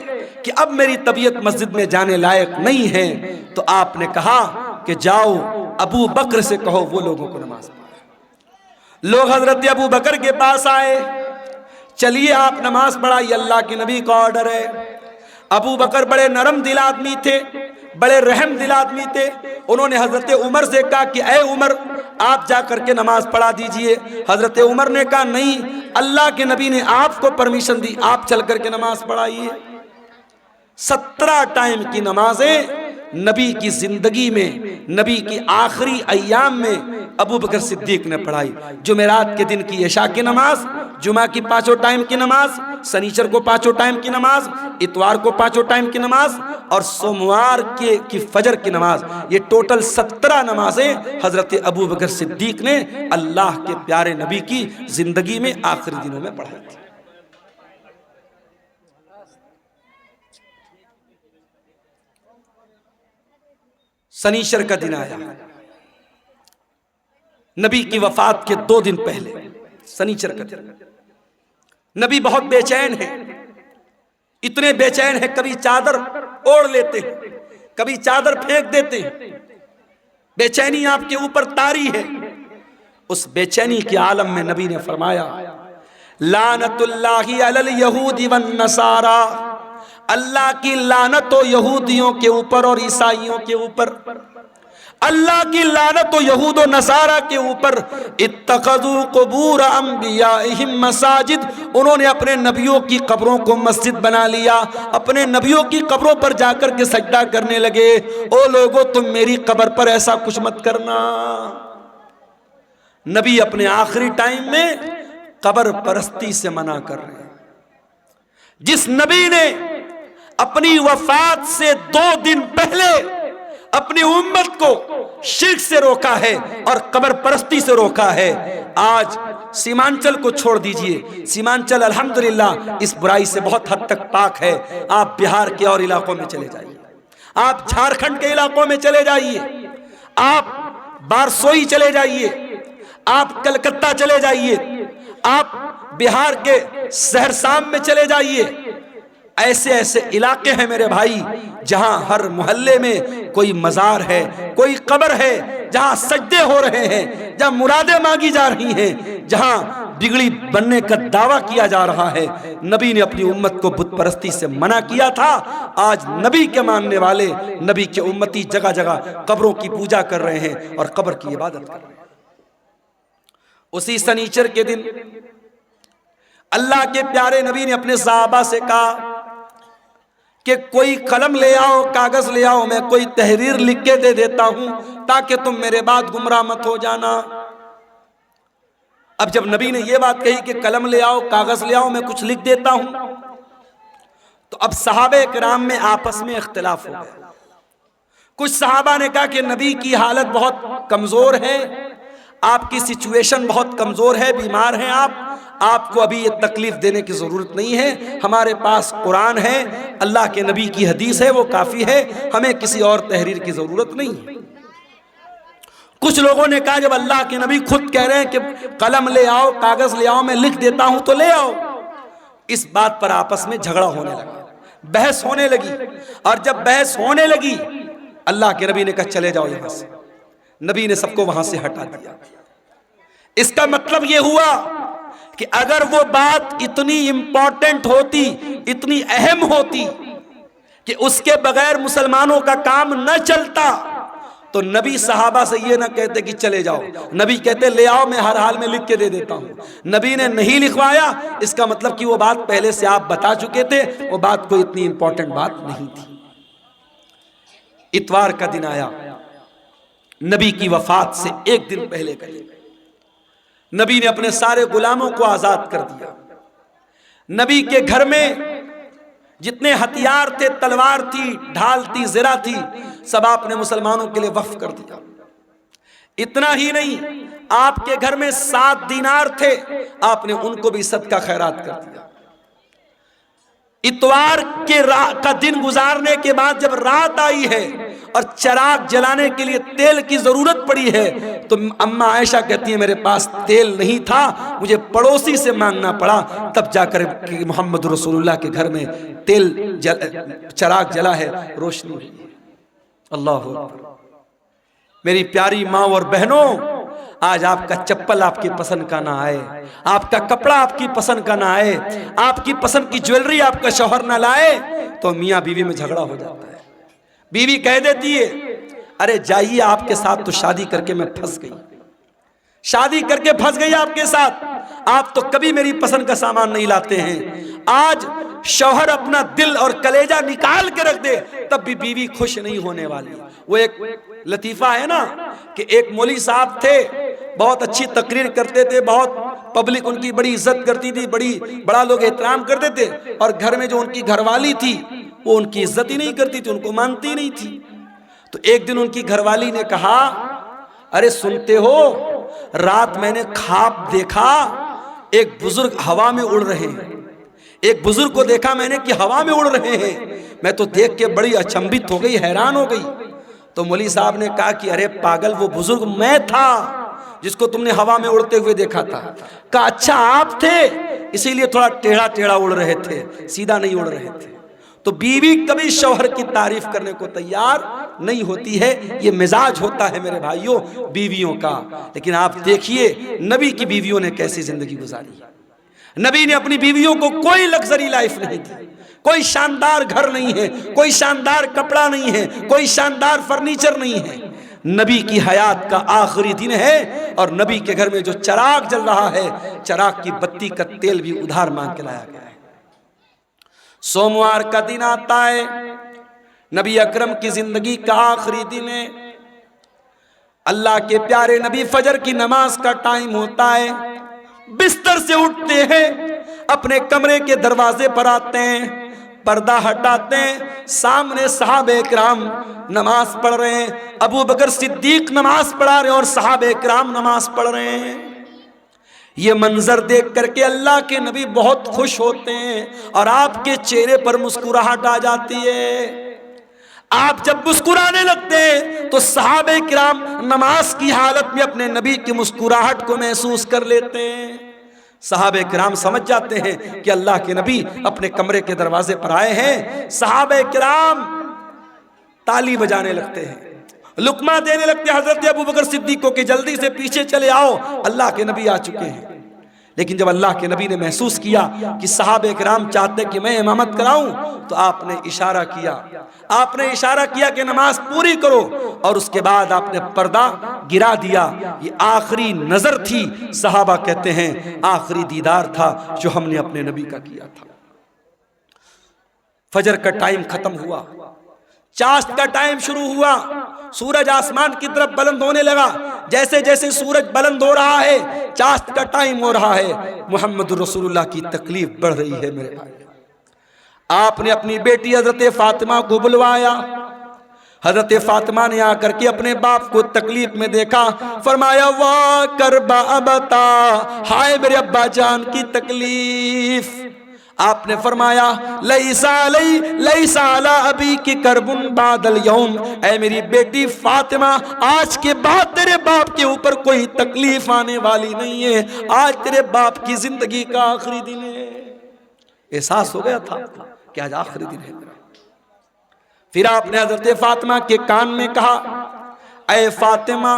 कि अब मेरी तबीयत मस्जिद में जाने लायक नहीं है, तो आपने कहा कि जाओ अबू बकर से कहो वो लोगों को नमाज पढ़ाए। लोग हजरत अबू बकर के पास आए, चलिए आप नमाज पढ़ाइए, अल्लाह के नबी का ऑर्डर है। अबू बकर बड़े नरम दिल आदमी थे, बड़े रहम दिल आदमी थे। उन्होंने हजरत उमर से कहा कि ऐ उमर, आप जा करके नमाज पढ़ा दीजिए। हजरत उमर ने कहा नहीं, अल्लाह के नबी ने आपको परमिशन दी, आप चल करके नमाज पढ़ाइए। 17 टाइम की नमाजें नबी की जिंदगी में, नबी की आखिरी अय्याम में अबू बकर सिद्दीक ने पढ़ाई। जुमेरात के दिन की इशा की नमाज, जुमा की 5 टाइम की नमाज, शनिचर को 5 टाइम की नमाज, इतवार को 5 टाइम की नमाज और सोमवार की फजर की नमाज। ये टोटल 17 नमाजें हजरत अबू बकर सिद्दीक ने अल्लाह के प्यारे नबी की जिंदगी में आखिरी दिनों में पढ़ाई थी। शनिचर का दिन आया, नबी की वफात के 2 दिन पहले शनिचर का दिन। नबी बहुत बेचैन है, इतने बेचैन है कभी चादर ओढ़ लेते हैं, कभी चादर फेंक देते हैं। बेचैनी आपके ऊपर तारी है। उस बेचैनी के आलम में नबी ने फरमाया, लानतुल्लाहि अलल यहूदी वन नसारा, अल्लाह की लानत हो यहूदियों के ऊपर और ईसाइयों के ऊपर, अल्लाह की लानत हो यहूद और नसारा के ऊपर। इत्तखज़ू क़ुबूर अंबियाइहिम मसाजिद, उन्होंने अपने नबियों की कब्रों को मस्जिद बना लिया, अपने नबियों की कब्रों पर जाकर के सजदा करने लगे। ओ लोगों, तुम मेरी कब्र पर ऐसा कुछ मत करना। नबी अपने आखिरी टाइम में कब्र परस्ती से मना कर रहे हैं। जिस नबी ने अपनी वफात से 2 दिन पहले अपनी उम्मत को शिर्क से रोका है और कब्र परस्ती से रोका है, आज सीमांचल को छोड़ दीजिए। सीमांचल अल्हम्दुलिल्लाह इस बुराई से बहुत हद तक पाक है। आप बिहार के और इलाकों में चले जाइए, आप झारखंड के इलाकों में चले जाइए, आप बारसोई चले जाइए, आप कलकत्ता चले जाइए, आप बिहार के सहरसाम में चले जाइए। ऐसे ऐसे इलाके हैं मेरे भाई जहां हर मोहल्ले में कोई मजार है, कोई कब्र है, जहां सजदे हो रहे हैं, जहां मुरादें मांगी जा रही हैं, जहां बिगड़ी बनने का दावा किया जा रहा है। नबी ने अपनी उम्मत को बुत परस्ती से मना किया था। आज नबी के मानने वाले, नबी के उम्मती जगह जगह कब्रों की पूजा कर रहे हैं और कब्र की इबादत कर रहे हैं। उसी शनिचर के दिन अल्लाह के प्यारे नबी ने अपने सहाबा से कहा कि कोई कलम ले आओ, कागज ले आओ, मैं कोई तहरीर लिख के दे देता हूं ताकि तुम मेरे बाद गुमराह मत हो जाना। अब जब नबी ने यह बात कही कि कलम ले आओ, कागज ले आओ, मैं कुछ लिख देता हूं, तो अब सहाबे किराम में आपस में इख्तिलाफ हो गया। कुछ सहाबा ने कहा कि नबी की हालत बहुत कमजोर है, आपकी सिचुएशन बहुत कमजोर है, बीमार हैं आपको अभी ये तकलीफ देने की जरूरत नहीं है, हमारे पास कुरान है, अल्लाह के नबी की हदीस है, वो काफी है, हमें किसी और तहरीर की जरूरत नहीं है। कुछ लोगों ने कहा जब अल्लाह के नबी खुद कह रहे हैं कि कलम ले आओ, कागज ले आओ, मैं लिख देता हूं तो ले आओ। इस बात पर आपस में झगड़ा होने लगा, बहस होने लगी, और जब बहस होने लगी अल्लाह के नबी ने कहा चले जाओ यहां से। नबी ने सबको वहां से हटा दिया। इसका मतलब यह हुआ कि अगर वो बात इतनी इंपॉर्टेंट होती, इतनी अहम होती कि उसके बगैर मुसलमानों का काम न चलता, तो नबी सहाबा से ये ना कहते कि चले जाओ, नबी कहते ले आओ, मैं हर हाल में लिख के दे देता हूं। नबी ने नहीं लिखवाया, इसका मतलब कि वो बात पहले से आप बता चुके थे, वो बात कोई इतनी इंपॉर्टेंट बात नहीं थी। इतवार का दिन आया, नबी की वफात से 1 दिन पहले का दिन। नबी ने अपने सारे गुलामों को आजाद कर दिया। नबी के घर में जितने हथियार थे, तलवार थी, ढाल थी, ज़रा थी, सब आपने मुसलमानों के लिए वक्फ कर दिया। इतना ही नहीं, आपके घर में 7 दीनार थे, आपने उनको भी सदका खैरात कर दिया। इतवार के का दिन गुजारने के बाद जब रात आई है और चिराग जलाने के लिए तेल की जरूरत पड़ी है, तो अम्मा आयशा कहती है मेरे पास तेल नहीं था, मुझे पड़ोसी से मांगना पड़ा, तब जाकर मोहम्मद रसूलुल्लाह के घर में चिराग जला है, रोशनी हुई है। अल्लाह अकबर। मेरी प्यारी माँ और बहनों, आज आपका चप्पल आपकी पसंद का ना आए, आपका कपड़ा आपकी पसंद का ना आए, आपकी पसंद की ज्वेलरी आपका शौहर ना लाए, तो मियाँ बीवी में झगड़ा हो जाता है। बीवी कह देती है अरे जाइए, आपके साथ तो शादी करके मैं फंस गई, शादी करके फंस गई आपके साथ, आप तो कभी मेरी पसंद का सामान नहीं लाते हैं। आज शौहर अपना दिल और कलेजा निकाल के रख दे, तब भी बीवी खुश नहीं होने वाली। वो एक लतीफा है ना कि एक मौलवी साहब थे, बहुत अच्छी तकरीर करते थे, बहुत पब्लिक उनकी बड़ी इज्जत करती थी, बड़ा लोग एहतराम करते थे, और घर में जो उनकी घरवाली थी वो उनकी इज्जत ही नहीं करती थी, उनको मानती नहीं थी। तो एक दिन उनकी घरवाली ने कहा अरे सुनते हो, रात मैंने ख्वाब देखा एक बुजुर्ग हवा में उड़ रहे हैं, एक बुजुर्ग को देखा मैंने कि हवा में उड़ रहे हैं। मैं तो देख के बड़ी अचंभित हो गई, हैरान हो गई। तो मौलवी साहब ने कहा कि अरे पागल, वो बुजुर्ग मैं था जिसको तुमने हवा में उड़ते हुए देखा था। कहा अच्छा आप थे, इसीलिए थोड़ा टेढ़ा टेढ़ा उड़ रहे थे, सीधा नहीं उड़ रहे थे। तो बीवी कभी शौहर की तारीफ करने को तैयार नहीं होती है, ये मिजाज होता है मेरे भाइयों बीवियों का। लेकिन आप देखिए नबी की बीवियों ने कैसी जिंदगी गुजारी। नबी ने अपनी बीवियों को कोई लग्जरी लाइफ नहीं दी, कोई शानदार घर नहीं है, कोई शानदार कपड़ा नहीं है, कोई शानदार फर्नीचर नहीं है। नबी की हयात का आखिरी दिन है और नबी के घर में जो चिराग जल रहा है, चिराग की बत्ती का तेल भी उधार मांग के लाया गया है। सोमवार का दिन आता है, नबी अकरम की जिंदगी का आखिरी दिन है। अल्लाह के प्यारे नबी फजर की नमाज का टाइम होता है, बिस्तर से उठते हैं, अपने कमरे के दरवाजे पर आते हैं, पर्दा हटाते हैं, सामने सहाबे किराम नमाज पढ़ रहे हैं, अबू बकर सिद्दीक नमाज पढ़ा रहे हैं और सहाबे किराम नमाज पढ़ रहे हैं। ये मंजर देख करके अल्लाह के नबी बहुत खुश होते हैं और आपके चेहरे पर मुस्कुराहट आ जाती है। आप जब मुस्कुराने लगते हैं तो सहाबे किराम नमाज की हालत में अपने नबी की मुस्कुराहट को महसूस कर लेते हैं। सहाबे किराम समझ जाते हैं कि अल्लाह के नबी अपने कमरे के दरवाजे पर आए हैं। सहाबे किराम ताली बजाने लगते हैं, लुकमा देने लगते हैं हजरत अबू बकर सिद्दीक को कि जल्दी से पीछे चले आओ, अल्लाह के नबी आ चुके हैं। लेकिन जब अल्लाह के नबी ने महसूस किया कि सहाबे किराम चाहते कि मैं इमामत कराऊं, तो आपने इशारा किया कि नमाज पूरी करो, और उसके बाद आपने पर्दा गिरा दिया। ये आखिरी नजर थी, सहाबा कहते हैं आखिरी दीदार था जो हमने अपने नबी का किया था। फजर का टाइम खत्म हुआ, चाश्त का टाइम शुरू हुआ, सूरज आसमान की तरफ बुलंद होने लगा। जैसे जैसे सूरज बुलंद हो रहा है, चाश्त का टाइम हो रहा है, मोहम्मद रसूलुल्लाह की तकलीफ बढ़ रही है मेरे भाई। आपने अपनी बेटी हजरत फातिमा को बुलवाया। हजरत फातिमा ने आकर के अपने बाप को तकलीफ में देखा, फरमाया वाह करबा अबता, हाय मेरे अब्बा जान की तकलीफ। आपने फरमाया लईसा अला अबी की करबुन बादल यौम, ऐ मेरी बेटी फातिमा आज के बाद तेरे बाप के ऊपर कोई तकलीफ आने वाली नहीं है, आज तेरे बाप की जिंदगी का आखिरी दिन है। एहसास हो गया था कि आज आखिरी दिन है। फिर आपने हजरत फातिमा के कान में कहा, ऐ फातिमा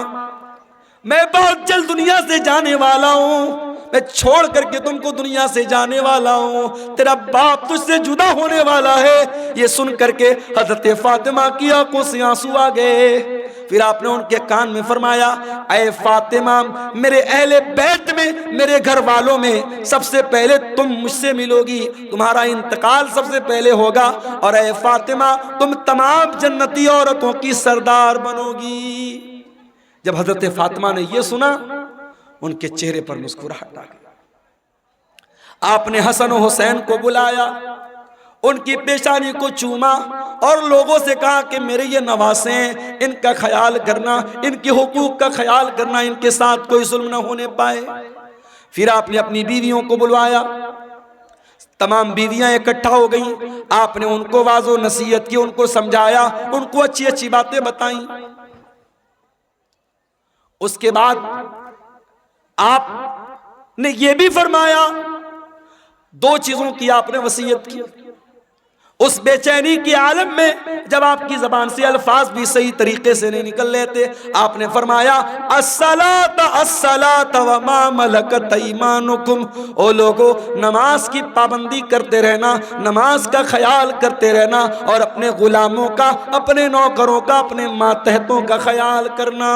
मैं बहुत जल्द दुनिया से जाने वाला हूँ, मैं छोड़ करके तुमको दुनिया से जाने वाला हूँ, तेरा बाप तुझसे जुदा होने वाला है। ये सुन करके हजरत फातिमा की आंखों से आंसू आ गए। फिर आपने उनके कान में फरमाया, ऐ फातिमा मेरे अहले बैत में, मेरे घर वालों में सबसे पहले तुम मुझसे मिलोगी, तुम्हारा इंतकाल सबसे पहले होगा, और ऐ फातिमा तुम तमाम जन्नती औरतों की सरदार बनोगी। जब हजरत फातिमा ने यह सुना, उनके चेहरे पर मुस्कुराहट आ गई। आपने हसन और हुसैन को बुलाया, उनकी पेशानी को चूमा और लोगों से कहा कि मेरे ये नवासे हैं, इनका ख्याल करना, इनके हुकूक का ख्याल करना, इनके साथ कोई जुल्म न होने पाए। फिर आपने अपनी बीवियों को बुलवाया, तमाम बीवियां इकट्ठा हो गईं, आपने उनको वाज़ो नसीहत की, उनको समझाया, उनको अच्छी अच्छी बातें बताई। उसके बाद आपने ये भी फरमाया, दो चीजों की आपने वसीयत की। उस बेचैनी के आलम में जब आपकी जबान से अल्फाज भी सही तरीके से नहीं निकल लेते, आपने फरमाया अस्सलात अस्सलात व मा मलकत ईमानुकुम। ओ लोगो, नमाज की पाबंदी करते रहना, नमाज का ख्याल करते रहना और अपने गुलामों का, अपने नौकरों का, अपने मातहतों का ख्याल करना।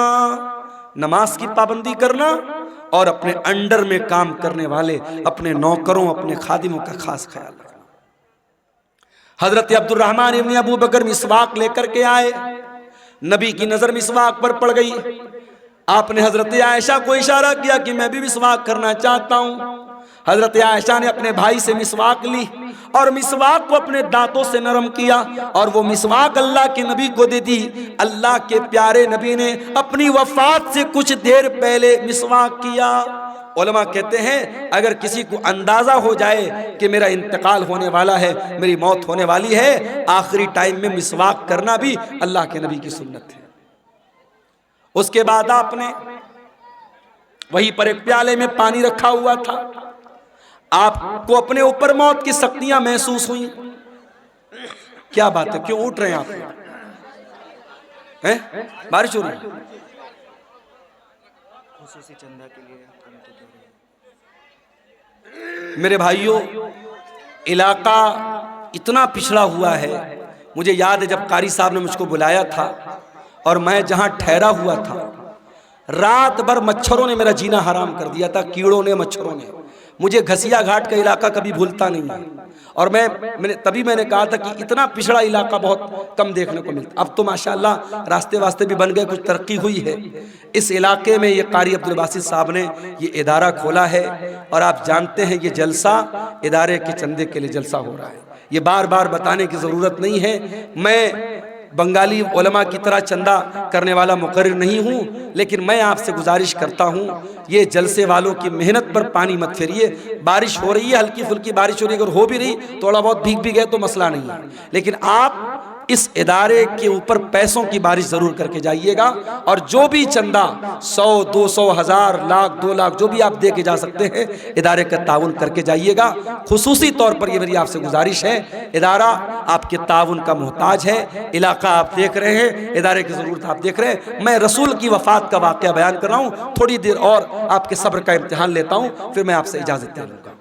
नमाज की पाबंदी करना और अपने अंडर में काम करने वाले अपने नौकरों, अपने खादिमों का खास ख्याल रखना। हजरत अब्दुर्रहमान इब्न अबू बकर मिसवाक लेकर के आए, नबी की नजर मिसवाक पर पड़ गई। आपने हजरत आयशा को इशारा किया कि मैं भी मिसवाक करना चाहता हूं। हजरत आयशा ने अपने भाई से मिसवाक ली और मिसवाक को अपने दांतों से नरम किया और वो मिसवाक अल्लाह के नबी को दे दी। अल्लाह के प्यारे नबी ने अपनी वफात से कुछ देर पहले मिसवाक किया। उलमा कहते हैं अगर किसी को अंदाजा हो जाए कि मेरा इंतकाल होने वाला है, मेरी मौत होने वाली है, आखिरी टाइम में मिसवाक करना भी अल्लाह के नबी की सुन्नत है। उसके बाद आपने वहीं पर एक प्याले में पानी रखा हुआ था, आपको अपने ऊपर मौत की सख्तियां महसूस हुई। क्या बात है, क्यों उठ रहे हैं आप? हैं? बारिश हो रही है? चंदा के लिए मेरे भाइयों, इलाका इतना पिछड़ा हुआ है। मुझे याद है जब कारी साहब ने मुझको बुलाया था और मैं जहां ठहरा हुआ था, रात भर मच्छरों ने मेरा जीना हराम कर दिया था, कीड़ों ने, मच्छरों ने। मुझे घसिया घाट का इलाका कभी भूलता नहीं है। और मैंने कहा था कि इतना पिछड़ा इलाका बहुत कम देखने को मिलता। अब तो माशाअल्लाह रास्ते वास्ते भी बन गए, कुछ तरक्की हुई है। इस इलाके में ये कारी अब्दुल बासित साहब ने ये इदारा खोला है और आप जानते हैं ये जलसा इदारे के चंदे के लिए जलसा हो रहा है। ये बार बार बताने की ज़रूरत नहीं है। मैं बंगाली उलमा की तरह चंदा करने वाला मुकर्रिर नहीं हूँ, लेकिन मैं आपसे गुजारिश करता हूँ ये जलसे वालों की मेहनत पर पानी मत फेरिए। बारिश हो रही है, हल्की फुल्की बारिश हो रही है, अगर हो भी रही थोड़ा बहुत भीग भी गए तो मसला नहीं है, लेकिन आप इस इदारे के ऊपर पैसों की बारिश जरूर करके जाइएगा। और जो भी चंदा 100, 200, 1000, लाख, 2 लाख जो भी आप दे के जा सकते हैं, इदारे का ताउन करके जाइएगा। खुसूसी तौर पर ये मेरी आपसे गुजारिश है, इदारा आपके ताउन का मोहताज है। इलाका आप देख रहे हैं, इदारे की ज़रूरत आप देख रहे हैं। मैं रसूल की वफ़ात का वाक़या बयान कर रहा हूँ। थोड़ी देर और आपके सब्र का इम्तिहान लेता हूँ, फिर मैं आपसे इजाज़त ले लूँगा।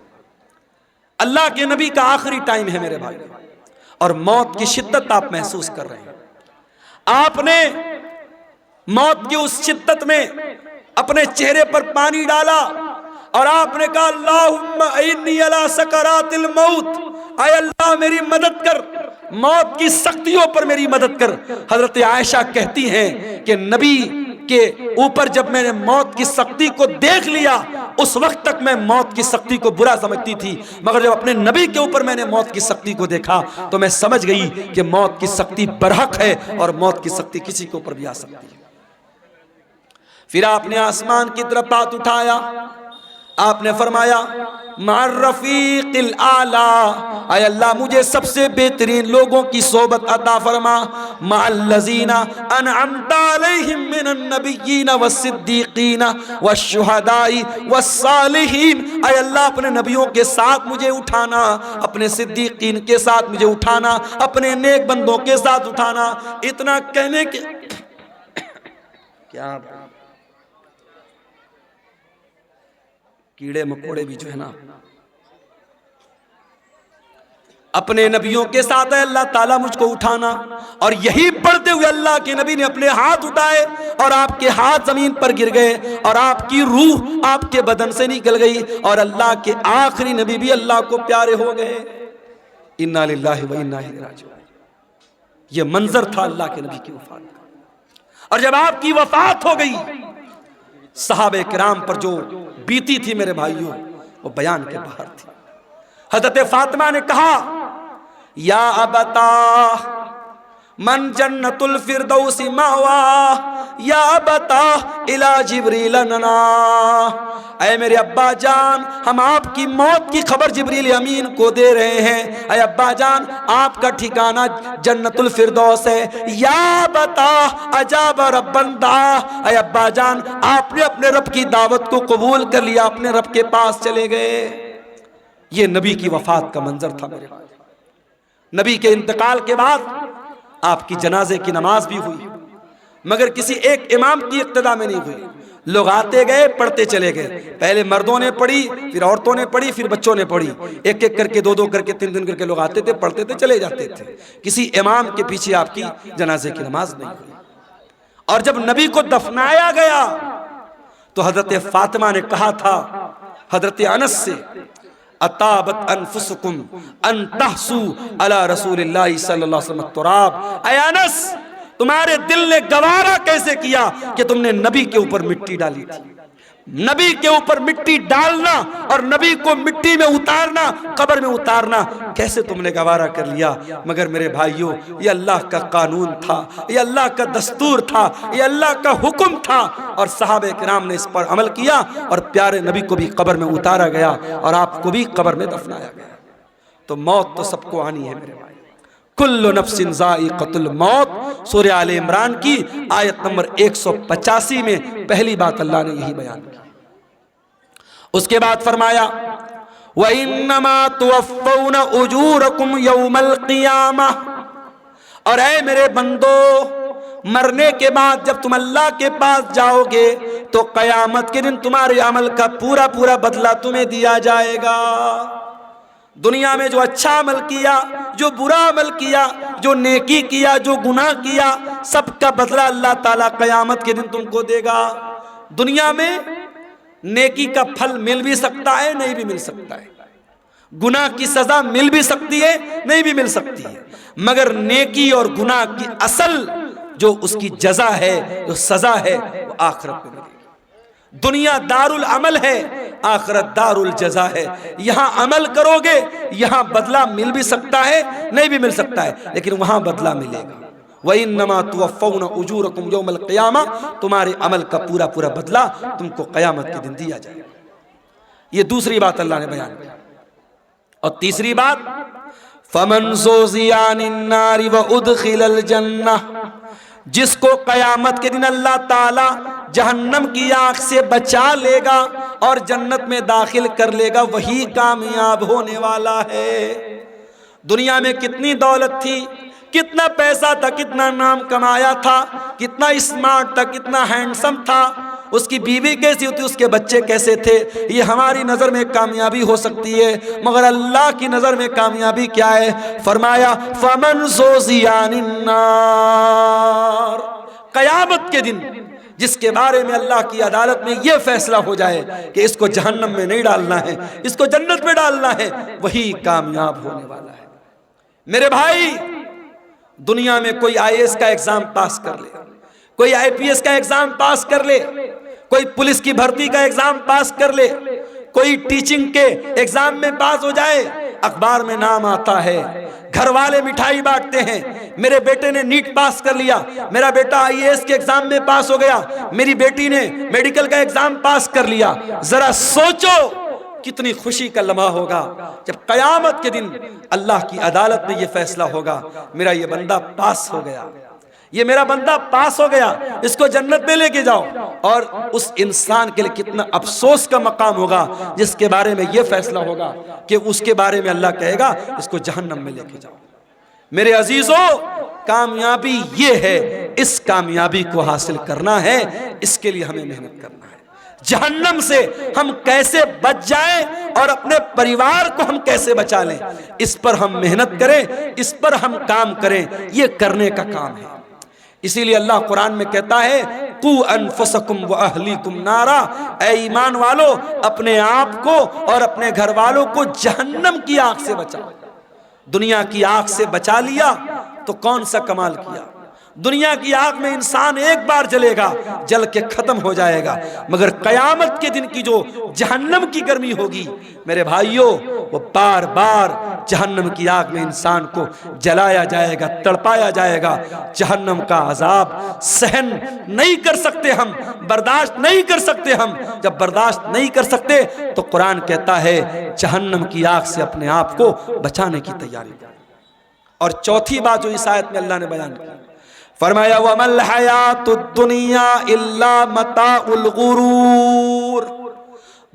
अल्लाह के नबी का आखिरी टाइम है मेरे भाई, और मौत की शिद्दत आप महसूस कर रहे हैं। आपने मौत की उस शिद्दत में अपने चेहरे पर पानी डाला और आपने कहा अल्लाहुम्मा इन्नी अला सकरातिल मौत, आय अल्लाह मेरी मदद कर, मौत की सख्तियों पर मेरी मदद कर। हजरत आयशा कहती हैं कि नबी के ऊपर जब मैंने मौत की सख्ती को देख लिया, उस वक्त तक मैं मौत की सख्ती को बुरा समझती थी, मगर जब अपने नबी के ऊपर मैंने मौत की सख्ती को देखा तो मैं समझ गई कि मौत की सख्ती बरहक है और मौत की सख्ती किसी के ऊपर भी आ सकती है। फिर आपने आसमान की तरफ हाथ उठाया, आपने फरमाया मार रफीक़िल आला, आय अल्लाह मुझे सबसे बेहतरीन लोगों की सोबत अता फरमा, मअल्लज़ीना अनअमता अलैहिम मिनन नबिय्यीन वस्सिद्दीक़ीन वश्शुहदाई वस्सालिहीन। आय अल्लाह अपने नबियों के साथ मुझे उठाना, अपने सिद्दीक़ीन के साथ मुझे उठाना, अपने नेक बंदों के साथ उठाना। इतना कहने के क्या कीड़े मकोड़े भी जो है ना अपने नबियों के साथ है, अल्लाह ताला मुझको उठाना। और यही पढ़ते हुए अल्लाह के नबी ने अपने हाथ उठाए और आपके हाथ जमीन पर गिर गए और आपकी रूह आपके बदन से निकल गई और अल्लाह के आखिरी नबी भी अल्लाह को प्यारे हो गए। इन्ना लिल्लाहि व इन्ना इलैहि राजिऊन। ये मंजर था अल्लाह के नबी की वफात का। और जब आपकी वफात हो गई, सहाबे किराम पर जो बीती थी मेरे भाइयों, वो बयान के बाहर थी। हजरत फातिमा ने कहा, या अबता मन जन्नतुल फिरदौसी मावा, या अबता इला जिब्रील नना। ऐ मेरे अब्बा जान, हम आपकी मौत की खबर जिब्रील अमीन को दे रहे हैं। ऐ अब्बा जान, आपका ठिकाना जन्नतुल फिरदौस है। या बता अजाब रब्बन दा। ऐ अब्बा जान, आपने अपने रब की दावत को कबूल कर लिया, अपने रब के पास चले गए। ये नबी की वफात का मंजर था मेरे भाई। नबी के इंतकाल के बाद आपकी जनाजे की नमाज भी हुई, मगर किसी एक इमाम की इक्तदा में नहीं हुई। लोग आते गए, पढ़ते चले गए। पहले मर्दों ने पढ़ी, फिर औरतों ने पढ़ी, फिर बच्चों ने पढ़ी। एक एक करके, दो दो करके, तीन तीन करके लोग आते थे, पढ़ते थे, चले जाते थे। किसी इमाम के पीछे आपकी जनाजे की नमाज नहीं हुई। और जब नबी को दफनाया गया तो हजरत फातिमा ने कहा था हजरत अनस से, अताबत अनफुसकुम अन तहसू अला रसूलिल्लाह सल्लल्लाहु अलैहि वसल्लम तुराब। ऐ अनस, तुम्हारे दिल ने गवारा कैसे किया कि तुमने नबी के ऊपर मिट्टी डाली थी। नबी के ऊपर मिट्टी डालना और नबी को मिट्टी में उतारना, कब्र में उतारना, कैसे तुमने गवारा कर लिया। मगर मेरे भाइयों, ये अल्लाह का कानून था, ये अल्लाह का दस्तूर था, ये अल्लाह का हुक्म था, और सहाबे किराम ने इस पर अमल किया और प्यारे नबी को भी कब्र में उतारा गया और आपको भी कब्र में दफनाया गया। तो मौत तो सबको आनी है मेरे भाई। कुल्लु नफ्सिन ज़ाइक़तुल मौत, सूरह आले इमरान की आयत नंबर 185 में पहली बात अल्लाह ने यही बयान की। उसके बाद फरमाया, व इन्नमा तुवफ़्फ़ौना उजूरकुम यौमल क़ियामह। और ऐ मेरे बंदो, मरने के बाद जब तुम अल्लाह के पास जाओगे तो क़यामत के दिन तुम्हारे अमल का पूरा पूरा बदला तुम्हें दिया जाएगा। दुनिया में जो अच्छा अमल किया, जो बुरा अमल किया, जो नेकी किया, जो गुनाह किया, सबका बदला अल्लाह ताला क़यामत के दिन तुमको देगा। दुनिया में नेकी का फल मिल भी सकता है, नहीं भी मिल सकता है। गुनाह की सजा मिल भी सकती है, नहीं भी मिल सकती है। मगर नेकी और गुनाह की असल जो उसकी जजा है, जो सजा है, वो आखिरत में मिलेगी। दुनिया दारुल अमल है, आखिरत दारुल जजा है। यहाँ अमल करोगे, यहाँ बदला मिल भी सकता है, नहीं भी मिल सकता है, लेकिन वहाँ बदला मिलेगा। व इन्नमा तुवफ़्फ़ौना उजूरकुम यौमल क़ियामा, तुम्हारे अमल का पूरा पूरा बदला तुमको क़यामत के दिन दिया जाएगा। ये दूसरी बात अल्लाह ने बयान की। और तीसरी बात, फमन ज़ुज़िया अनिन नारि व उदखिलल जन्नह, जिसको क़यामत के दिन अल्लाह ताला जहन्नम की आग से बचा लेगा और जन्नत में दाखिल कर लेगा, वही कामयाब होने वाला है। दुनिया में कितनी दौलत थी, कितना पैसा था, कितना नाम कमाया था, कितना स्मार्ट था, कितना हैंडसम था, उसकी बीवी कैसी होती, उसके बच्चे कैसे थे, ये हमारी नज़र में कामयाबी हो सकती है, मगर अल्लाह की नज़र में कामयाबी क्या है? फरमाया, फमन ज़ुज़िया अनिन नार, क़यामत के दिन जिसके बारे में अल्लाह की अदालत में यह फैसला हो जाए कि इसको जहन्नम में नहीं डालना है, इसको जन्नत में डालना है, वही कामयाब होने वाला है। मेरे भाई, दुनिया में कोई IAS का एग्जाम पास कर ले, कोई IPS का एग्जाम पास कर ले, कोई पुलिस की भर्ती का एग्जाम पास कर ले, कोई टीचिंग के एग्जाम में पास हो जाए, अखबार में नाम आता है, घर वाले मिठाई बांटते हैं, मेरे बेटे ने नीट पास कर लिया, मेरा बेटा IAS के एग्जाम में पास हो गया, मेरी बेटी ने मेडिकल का एग्जाम पास कर लिया। जरा सोचो कितनी खुशी का लम्हा होगा जब क़यामत के दिन अल्लाह की अदालत में ये फैसला होगा, मेरा ये बंदा पास हो गया, ये मेरा बंदा पास हो गया, इसको जन्नत में लेके जाओ। और उस इंसान के लिए कितना अफसोस का मकाम होगा जिसके बारे में ये फैसला होगा कि उसके बारे में अल्लाह कहेगा इसको जहन्नम में लेके जाओ। मेरे अजीजों, कामयाबी ये है, इस कामयाबी को हासिल करना है, इसके लिए हमें मेहनत करना है। जहन्नम से हम कैसे बच जाएं और अपने परिवार को हम कैसे बचा लें, इस पर हम मेहनत करें, इस पर हम काम करें, ये करने का काम है। इसीलिए अल्लाह कुरान में कहता है, कू अनफुसकुम व अहलीकुम नारा, ऐ ईमान वालो, अपने आप को और अपने घर वालों को जहन्नम की आग से बचाओ। दुनिया की आग से बचा लिया तो कौन सा कमाल किया। दुनिया की आग में इंसान एक बार जलेगा, जल के खत्म हो जाएगा, मगर कयामत के दिन की जो जहन्नम की गर्मी होगी मेरे भाइयों, वो बार बार जहन्नम की आग में इंसान को जलाया जाएगा, तड़पाया जाएगा। जहन्नम का अजाब सहन नहीं कर सकते हम, बर्दाश्त नहीं कर सकते हम। जब बर्दाश्त नहीं कर सकते तो कुरान कहता है जहन्नम की आग से अपने आप को बचाने की तैयारी करें। और चौथी बात जो इस आयत में अल्लाह ने बयान की, फरमाया वमल हयातुद दुनिया इल्ला मताउल गुरूर,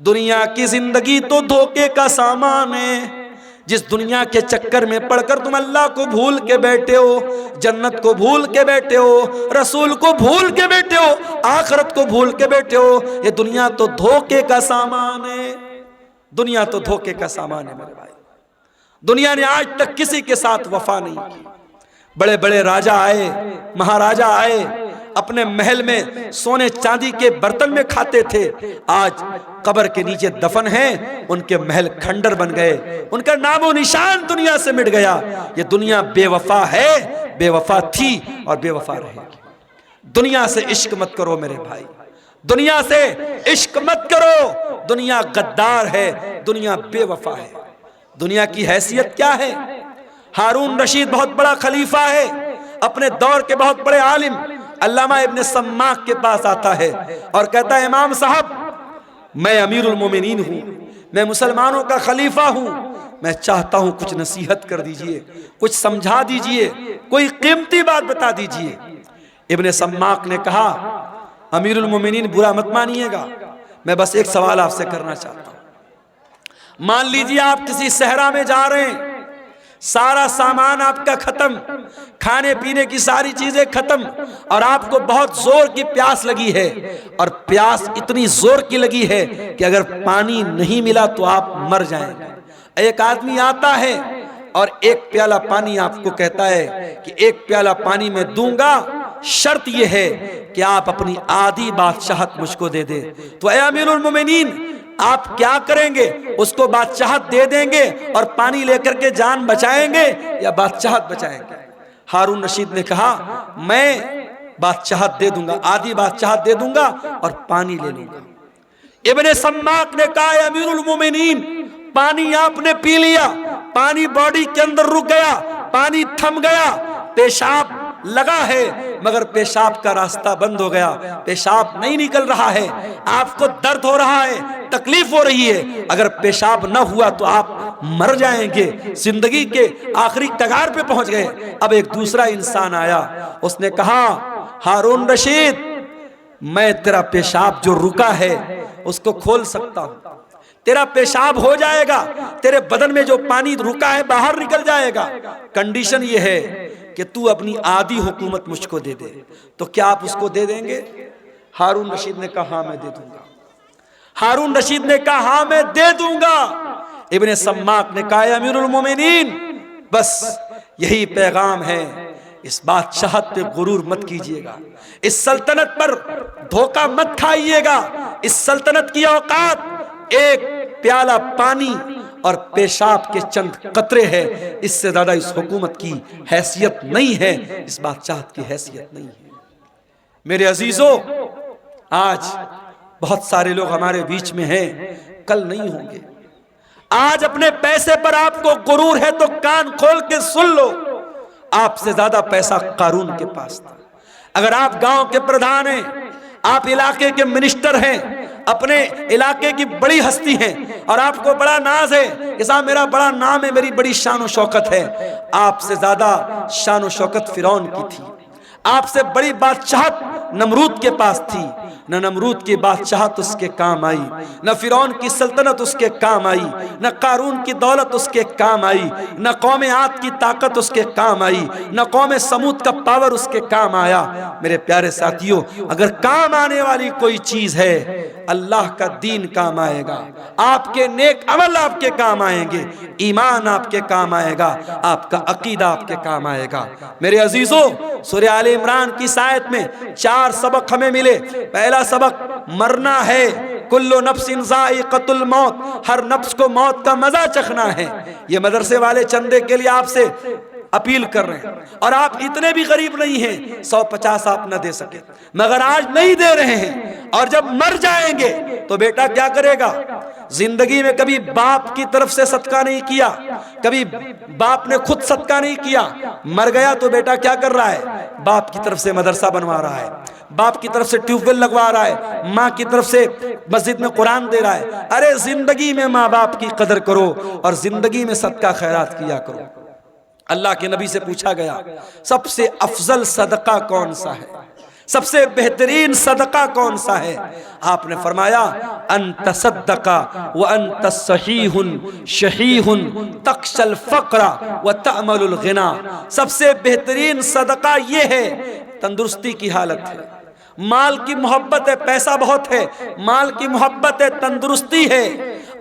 दुनिया की जिंदगी तो धोखे का सामान है। जिस दुनिया के चक्कर में पड़कर तुम अल्लाह को भूल के बैठे हो, जन्नत को भूल के बैठे हो, रसूल को भूल के बैठे हो, आखिरत को भूल के बैठे हो, ये दुनिया तो धोखे का सामान है। दुनिया तो धोखे का सामान है मेरे भाई। दुनिया ने आज तक किसी के साथ वफा नहीं की। बड़े बड़े राजा आए, महाराजा आए, अपने महल में सोने चांदी के बर्तन में खाते थे, आज कब्र के नीचे दफन हैं, उनके महल खंडर बन गए, उनका नामो निशान दुनिया से मिट गया। ये दुनिया बेवफा है, बेवफा थी और बेवफा रहेगी। दुनिया से इश्क मत करो मेरे भाई, दुनिया से इश्क मत करो। दुनिया गद्दार है, दुनिया बेवफा है। दुनिया की हैसियत क्या है? हारून रशीद बहुत बड़ा खलीफा है, अपने दौर के बहुत बड़े आलिम अल्लामा इब्न सम्माक के पास आता है और कहता है इमाम साहब, मैं अमीरुल मोमिनीन हूँ, मैं मुसलमानों का खलीफा हूँ, मैं चाहता हूँ कुछ नसीहत कर दीजिए, कुछ समझा दीजिए, कोई कीमती बात बता दीजिए। इब्न सम्माक ने कहा अमीरुल मोमिनीन बुरा मत मानिएगा, मैं बस एक सवाल आपसे करना चाहता हूँ। मान लीजिए आप किसी सहरा में जा रहे हैं, सारा सामान आपका खत्म, खाने पीने की सारी चीजें खत्म, और आपको बहुत जोर की प्यास लगी है, और प्यास इतनी जोर की लगी है कि अगर पानी नहीं मिला तो आप मर जाएंगे। एक आदमी आता है और एक प्याला पानी आपको कहता है कि एक प्याला पानी मैं दूंगा, शर्त यह है कि आप अपनी आधी बादशाहत मुझको दे दे। तो ऐ अमीरुल मोमिनीन, आप क्या करेंगे? उसको बादशाहत दे देंगे और पानी लेकर के जान बचाएंगे या बादशाहत बचाएंगे? हारून रशीद ने कहा मैं बादशाहत दे दूंगा, आधी बादशाहत दे दूंगा और पानी ले लूंगा। इब्ने सम्माक ने कहा अमीरुल मोमिनीन, पानी आपने पी लिया, पानी बॉडी के अंदर रुक गया, पानी थम गया, पेशाब लगा है मगर पेशाब का रास्ता बंद हो गया, पेशाब नहीं निकल रहा है, आपको दर्द हो रहा है, तकलीफ हो रही है, अगर पेशाब न हुआ तो आप मर जाएंगे, जिंदगी के आखिरी कगार पे पहुंच गए। अब एक दूसरा इंसान आया, उसने कहा हारून रशीद, मैं तेरा पेशाब जो रुका है उसको खोल सकता हूं, तेरा पेशाब हो जाएगा, तेरे बदन में जो पानी रुका है बाहर निकल जाएगा। कंडीशन ये है कि तू अपनी आधी हुकूमत मुझको दे दे। तो क्या आप उसको दे देंगे? हारून रशीद ने कहा हाँ मैं दे दूंगा। हारून रशीद ने कहा हाँ मैं दे दूंगा। इब्ने सम्माक ने कहा अमीरुल मोमिनीन, बस यही पैगाम है, इस बादशाहत पे गुरूर मत कीजिएगा, इस सल्तनत पर धोखा मत खाइएगा। इस सल्तनत की औकात एक प्याला पानी और पेशाब के चंद कतरे है, इससे ज्यादा इस हुकूमत की हैसियत नहीं है, इस बादशाहत की हैसियत नहीं है। मेरे अजीजों, आज बहुत सारे लोग हमारे बीच में हैं, कल नहीं होंगे। आज अपने पैसे पर आपको गुरूर है तो कान खोल के सुन लो, आपसे ज्यादा पैसा कारून के पास था। अगर आप गांव के प्रधान हैं, आप इलाके के मिनिस्टर हैं, अपने इलाके की बड़ी हस्ती हैं और आपको बड़ा नाज है कि साहब मेरा बड़ा नाम है, मेरी बड़ी शान और शौकत है, आपसे ज्यादा शान और शौकत फिरौन की थी, आपसे बड़ी बादशाहत नमरूद के पास थी, न नमरूद की बादशाहत उसके काम आई, न फिरौन की सल्तनत उसके काम आई, न कारून की दौलत उसके काम आई, न कौम आद की ताकत उसके काम आई, न कौम समूद का पावर उसके काम आया। मेरे प्यारे साथियों, अगर काम आने वाली कोई चीज है, अल्लाह का दीन काम आएगा, आपके नेक अमल आपके काम आएंगे, ईमान आपके काम आएगा, आपका अकीदा आपके काम आएगा। मेरे अजीजों, सूरह आले इमरान की आयत में 4 सबक हमें मिले। पहला सबक मरना है, कुल्लु नफ्सिन ज़ाइक़तुल मौत, हर नफ्स को मौत का मजा चखना है। ये मदरसे वाले चंदे के लिए आपसे अपील कर रहे हैं, और आप इतने भी गरीब नहीं हैं 150 आप न दे सके, मगर आज नहीं दे रहे हैं, और जब मर जाएंगे तो बेटा क्या करेगा? जिंदगी में कभी बाप की तरफ से सदका नहीं किया, कभी बाप ने खुद सदका नहीं किया, मर गया तो बेटा क्या कर रहा है, बाप की तरफ से मदरसा बनवा रहा है, बाप की तरफ से ट्यूबवेल लगवा रहा है, माँ की तरफ से मस्जिद में कुरान दे रहा है। अरे जिंदगी में माँ बाप की कदर करो और जिंदगी में सदका खैरात किया करो। अल्लाह के नबी से पूछा गया सबसे अफजल सदका कौन सा है, सबसे बेहतरीन सदका कौन सा है? आपने फरमाया अंत सद्दका व अंत सहीहुन शहीहुन तक्शल फक्रा व तअमलुल गिना। सबसे बेहतरीन सदका ये है, तंदुरुस्ती की हालत है, माल की मोहब्बत है, पैसा बहुत है, माल की मोहब्बत है, तंदुरुस्ती है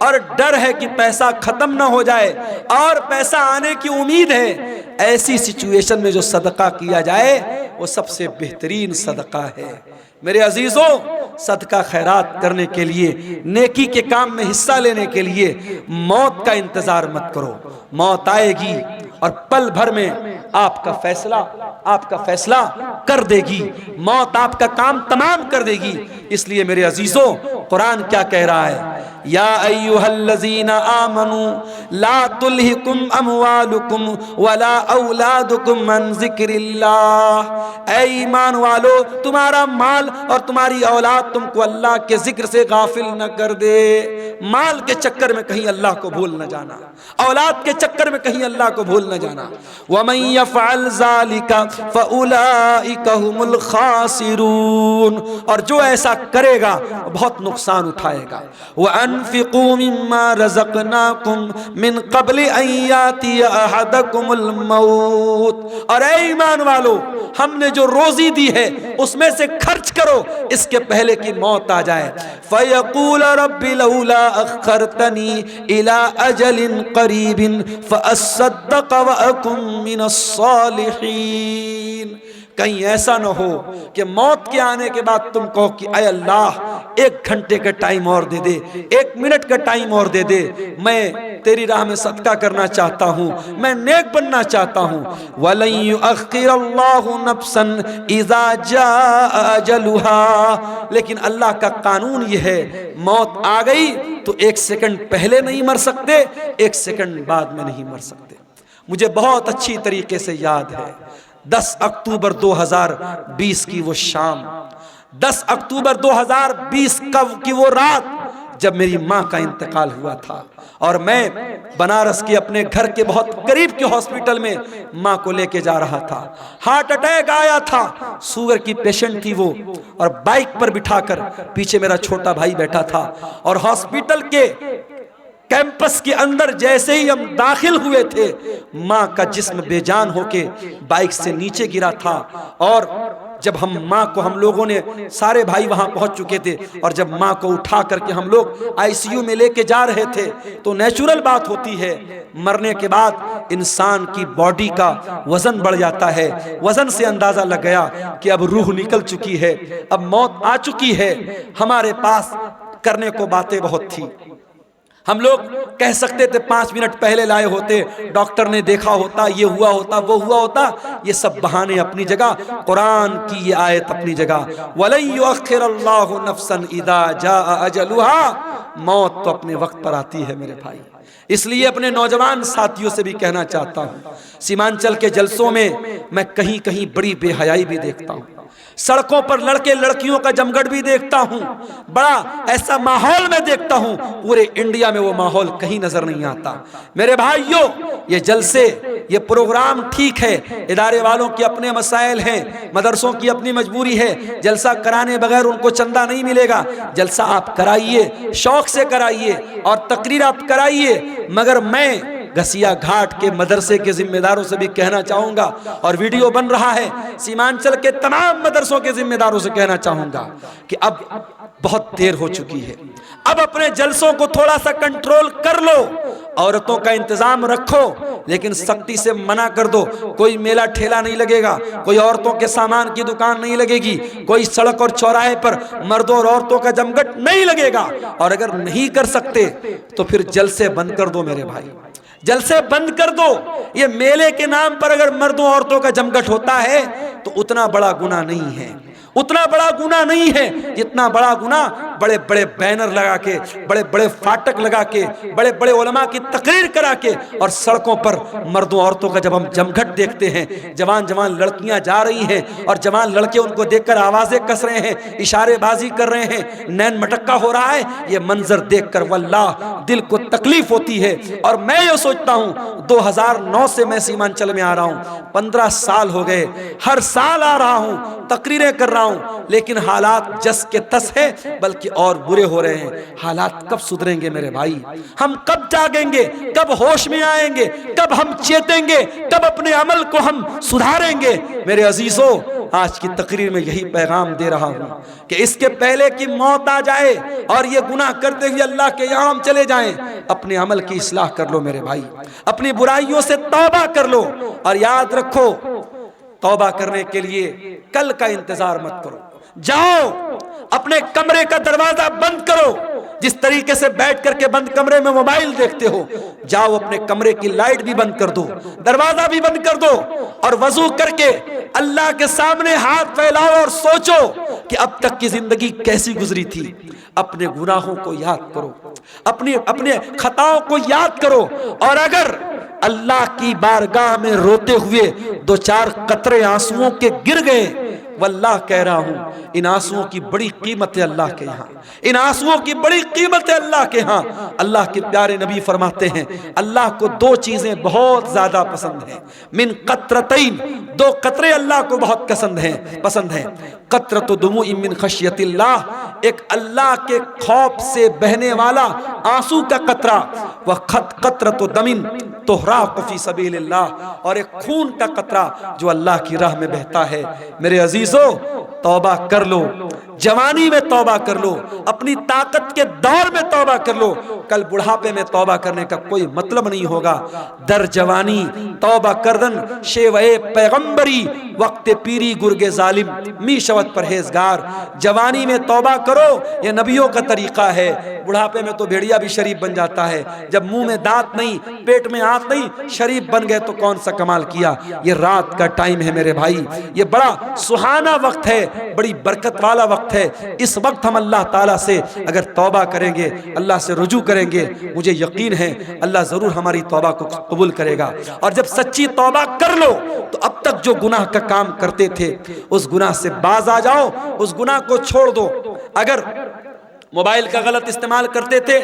और डर है कि पैसा खत्म ना हो जाए और पैसा आने की उम्मीद है। ऐसी सिचुएशन में जो सदका किया जाए वो सबसे बेहतरीन सदका है। मेरे अजीजों, सदका खैरात करने के लिए, नेकी के काम में हिस्सा लेने के लिए मौत का इंतजार मत करो। मौत आएगी और पल भर में आपका फैसला कर देगी, मौत आपका काम तमाम कर देगी। इसलिए मेरे अजीजों, कुरान क्या कह रहा है, या अय्युहल्लज़ीना आमनू ला तुल्हिकुम अमवालुकुम वला औलादुकुम अन ज़िक्रिल्लाह। ऐ ईमान वालो, तुम्हारा माल और तुम्हारी औलाद तुमको अल्लाह के जिक्र से गाफिल न कर दे। माल के चक्कर में कहीं अल्लाह को भूल न जाना, औलाद के चक्कर में कहीं अल्लाह को भूल न जाना। वमन यफ़अल ज़ालिका फ़उलाइका हुमुल ख़ासिरून। और जो ऐसा करेगा बहुत नुकसान उठाएगा। वअन्फ़िक़ू मिम्मा रज़क़नाकुम मिन क़ब्लि अन यातिया अहदकुमुल मौत। और ऐ ईमान वालो, हमने जो रोजी दी है उसमें से खर्च करो इसके पहले कि मौत आ जाए। फ़यक़ूल रब्बि लौला अख़्ख़रतनी इला अजलिन क़रीबिन फ़अस्सद्दक़ व अकुम मिनस्सालिहीन। कहीं ऐसा न हो कि मौत के आने के बाद तुम कहो कि अय अल्लाह, 1 घंटे का टाइम और दे दे, 1 मिनट का टाइम और दे दे, मैं तेरी राह में सदका करना चाहता हूँ, मैं नेक बनना चाहता हूँ। वलन युअख्खिरल्लाहु नफ्सन इज़ा जाअ अजलुहा। लेकिन अल्लाह का कानून ये है, मौत आ गई तो 1 सेकंड पहले नहीं मर सकते, 1 सेकंड बाद में नहीं मर सकते। मुझे बहुत अच्छी तरीके से याद है 10 अक्टूबर 2020 की वो शाम, 10 अक्टूबर 2020 की वो रात जब मेरी माँ का इंतकाल हुआ था और मैं बनारस के अपने घर के बहुत करीब के हॉस्पिटल में माँ को लेके जा रहा था। हार्ट अटैक आया था, शुगर की पेशेंट थी वो, और बाइक पर बिठाकर पीछे मेरा छोटा भाई बैठा था। और हॉस्पिटल के कैंपस के अंदर जैसे ही हम दाखिल हुए थे, माँ का जिस्म बेजान होके बाइक से नीचे गिरा था। और जब हम लोगों ने सारे भाई वहां पहुंच चुके थे और जब माँ को उठा करके हम लोग आईसीयू में लेके जा रहे थे, तो नेचुरल बात होती है, मरने के बाद इंसान की बॉडी का वजन बढ़ जाता है। वजन से अंदाजा लग गया कि अब रूह निकल चुकी है, अब मौत आ चुकी है। हमारे पास करने को बातें बहुत थी। हम लोग कह सकते थे 5 मिनट पहले लाए होते, डॉक्टर ने देखा होता, ये हुआ होता, वो हुआ होता। ये सब बहाने अपनी जगह, कुरान की ये आयत अपनी जगह, वलन युअख्खिरल्लाहु नफ्सन इज़ा जाअ अजलुहा। मौत तो अपने वक्त पर आती है मेरे भाई। इसलिए अपने नौजवान साथियों से भी कहना चाहता हूँ, सीमांचल के जलसों में मैं कहीं कहीं बड़ी बेहयाई भी देखता हूँ, सड़कों पर लड़के लड़कियों का जमघट भी देखता हूँ, बड़ा ऐसा माहौल में देखता हूँ। पूरे इंडिया में वो माहौल कहीं नजर नहीं आता। मेरे भाइयों, ये जलसे, ये प्रोग्राम ठीक है, इदारे वालों के अपने मसाइल हैं, मदरसों की अपनी मजबूरी है। जलसा कराने बगैर उनको चंदा नहीं मिलेगा। जलसा आप कराइए, शौक से कराइए और तकरीर आप कराइए। मगर मैं घसिया घाट के मदरसे के जिम्मेदारों से भी कहना चाहूंगा, और वीडियो बन रहा है, सीमांचल के तमाम मदरसों के जिम्मेदारों से कहना चाहूंगा कि अब बहुत देर हो चुकी है। अब अपने जलसों को थोड़ा सा कंट्रोल कर लो, औरतों का इंतजाम रखो, लेकिन सख्ती से मना कर दो। कोई मेला ठेला नहीं लगेगा, कोई औरतों के सामान की दुकान नहीं लगेगी, कोई सड़क और चौराहे पर मर्दों और औरतों का जमघट नहीं लगेगा। और अगर नहीं कर सकते तो फिर जलसे बंद कर दो मेरे भाई, जलसे बंद कर दो। ये मेले के नाम पर अगर मर्दों औरतों का जमघट होता है तो उतना बड़ा गुनाह नहीं है, उतना बड़ा गुनाह नहीं है जितना बड़ा गुनाह बड़े बड़े बैनर लगा के, बड़े बड़े फाटक लगा के, बड़े बड़े उलमा की तकरीर करा के, और सड़कों पर मर्दों औरतों का जब हम जमघट देखते हैं, जवान जवान लड़कियां जा रही हैं और जवान लड़के उनको देखकर आवाजें कस रहे हैं, इशारेबाजी कर रहे हैं, नैन मटक्का हो रहा है, ये मंजर देखकर वल्लाह दिल को तकलीफ होती है। और मैं ये सोचता हूं 2009 से मैं सीमांचल में आ रहा हूं, 15 साल हो गए, हर साल आ रहा हूं, तकरीरें कर रहा हूं, लेकिन हालात जस के तस है, बल्कि और बुरे हो रहे हैं। हालात कब सुधरेंगे मेरे भाई? हम कब जागेंगे? कब होश में आएंगे? कब हम चेतेंगे? कब अपने अमल को हम सुधारेंगे? मेरे अजीजों, आज की तकरीर में यही पैगाम दे रहा हूं कि इसके पहले कि मौत आ जाए और ये गुनाह करते हुए अल्लाह के यहाँ हम चले जाएं, अपने अमल की इस्लाह कर लो मेरे भाई, अपनी बुराइयों से तौबा कर लो। और याद रखो, तौबा करने के लिए कल का इंतजार मत करो, जाओ अपने कमरे का दरवाजा बंद करो। जिस तरीके से बैठ करके बंद कमरे में मोबाइल देखते हो, जाओ अपने कमरे की लाइट भी बंद कर दो, दरवाजा भी बंद कर दो, और वजू करके अल्लाह के सामने हाथ फैलाओ और सोचो कि अब तक की जिंदगी कैसी गुजरी थी। अपने गुनाहों को याद करो, अपने खताओं को याद करो, और अगर अल्लाह की बारगाह में रोते हुए 2-4 कतरे आंसुओं के गिर गए, वल्लाह कह रहा हूं, इन आंसुओं की बड़ी कीमत है अल्लाह के यहाँ, इन आंसुओं की बड़ी कीमत है अल्लाह के यहाँ। अल्लाह के प्यारे नबी फरमाते हैं, अल्लाह को 2 चीजें बहुत ज्यादा पसंद हैं, मिन कतरतैन, 2 कतरे अल्लाह को बहुत पसंद हैं। कतरतु दुमूइ मिन खशियतिल्लाह, एक अल्लाह के खौफ से बहने वाला आंसू का कतरा, व कतरतु दमिन तुहराक़ु फी सबीलिल्लाह, और एक खून का कतरा जो अल्लाह की राह में बहता है। मेरे अजीजों, तौबा कर लो, जवानी में तौबा कर लो, अपनी ताकत के दौर में तौबा कर लो। कल बुढ़ापे में तौबा करने का कोई मतलब नहीं होगा। दर जवानी तौबा करदन शेवे पैगंबरी, वक्त पीरी गुर्गे जालिम मी शवत परहेजगार। जवानी में तौबा करो, ये नबियों का तरीका है। बुढ़ापे में तो भेड़िया भी शरीफ बन जाता है, जब मुंह में दांत नहीं, पेट में आंत नहीं, शरीफ बन गए तो कौन सा कमाल किया। ये रात का टाइम है मेरे भाई, ये बड़ा सुहाना वक्त है, बड़ी बरकत वाला वक्त है। इस वक्त हम अल्लाह ताला से अगर तौबा करेंगे, अल्लाह से रुजू करेंगे, मुझे यकीन है अल्लाह जरूर हमारी तौबा को कबूल करेगा। और जब सच्ची तौबा कर लो तो अब तक जो गुनाह का काम करते थे उस गुनाह से बाज आ जाओ, उस गुनाह को छोड़ दो। अगर मोबाइल का गलत इस्तेमाल करते थे,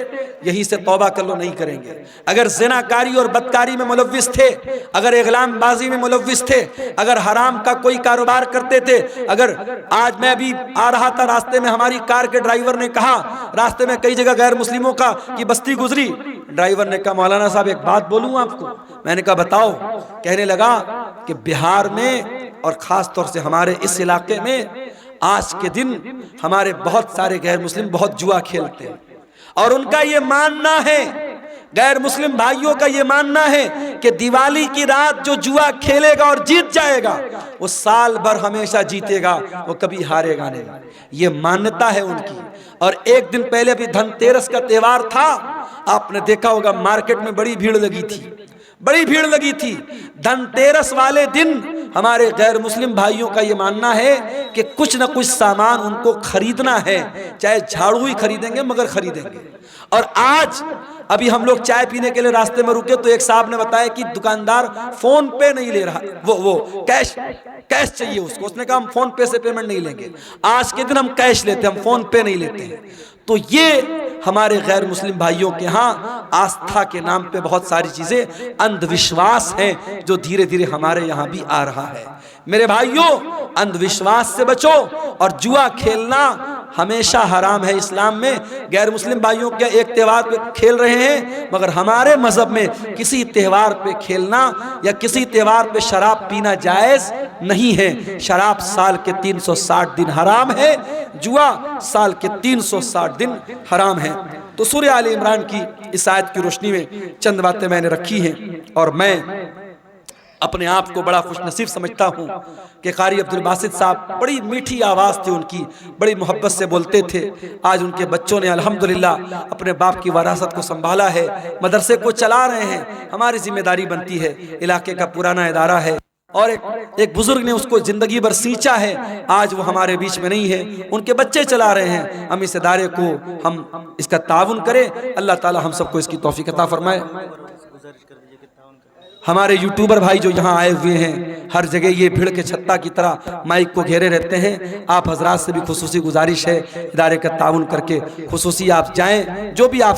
यहीं से तौबा कर लो, नहीं करेंगे। अगर ज़िनाकारी और बदकारी में मुलव्विस थे, अगर इग़लामबाजी में मुलव्विस थे, अगर हराम का कोई कारोबार करते थे, अगर आज मैं अभी आ रहा था, रास्ते में हमारी कार के ड्राइवर ने कहा, रास्ते में कई जगह गैर मुस्लिमों का की बस्ती गुजरी, ड्राइवर ने कहा मौलाना साहब एक बात बोलूँ आपको। मैंने कहा बताओ। कहने लगा कि बिहार में और ख़ास तौर से हमारे इस इलाके में आज के दिन हमारे बहुत सारे गैर मुस्लिम बहुत जुआ खेलते हैं, और उनका ये मानना है, गैर मुस्लिम भाइयों का ये मानना है कि दिवाली की रात जो जुआ खेलेगा और जीत जाएगा वो साल भर हमेशा जीतेगा, वो कभी हारेगा नहीं। ये मान्यता है उनकी। और एक दिन पहले भी धनतेरस का त्योहार था, आपने देखा होगा मार्केट में बड़ी भीड़ लगी थी, बड़ी भीड़ लगी थी। धनतेरस वाले दिन हमारे गैर मुस्लिम भाइयों का ये मानना है कि कुछ न कुछ सामान उनको खरीदना है, चाहे झाड़ू ही खरीदेंगे मगर खरीदेंगे। और आज अभी हम लोग चाय पीने के लिए रास्ते में रुके तो एक साहब ने बताया कि दुकानदार फोन पे नहीं ले रहा, वो कैश चाहिए उसको। उसने कहा हम फोन पे से पेमेंट नहीं लेंगे, आज के दिन हम कैश लेते हैं, हम फोन पे नहीं लेते हैं। तो ये हमारे गैर मुस्लिम भाइयों के यहाँ आस्था के नाम पे बहुत सारी चीजें अंधविश्वास हैं जो धीरे धीरे हमारे यहाँ भी आ रहा है। मेरे भाइयों, अंधविश्वास से बचो। और जुआ खेलना हमेशा हराम है इस्लाम में। गैर मुस्लिम भाइयों के एक त्यौहार पे खेल रहे हैं, मगर हमारे मजहब में किसी त्यौहार पे खेलना या किसी त्यौहार पे शराब पीना जायज नहीं है। शराब साल के 360 दिन हराम है, जुआ साल के 360 दिन हराम है। तो सूरह आले इमरान की इस आयत की रोशनी में चंद बातें मैंने रखी हैं, और मैं अपने आप को बड़ा खुशनसीब समझता हूँ कि कारी अब्दुल बासित साहब, बड़ी मीठी आवाज़ थी उनकी, बड़ी मोहब्बत से बोलते थे। आज उनके बच्चों ने अल्हम्दुलिल्लाह अपने बाप की वरासत को संभाला है, मदरसे को चला रहे हैं। हमारी जिम्मेदारी बनती है, इलाके का पुराना इदारा है, और एक बुजुर्ग ने उसको जिंदगी भर सींचा है, आज वो हमारे बीच में नहीं है, उनके बच्चे चला रहे हैं। हम इस इदारे को हम इसका ताउन करें। अल्लाह ताला हम सबको इसकी तौफीक अता फरमाए। हमारे यूट्यूबर भाई जो यहाँ आए हुए हैं, हर जगह ये भीड़ के छत्ता की तरह माइक को घेरे रहते हैं। आप हजरात से भी खुसूसी गुजारिश है, इदारे का ताउन करके खुसूसी आप जाएं, जो भी आप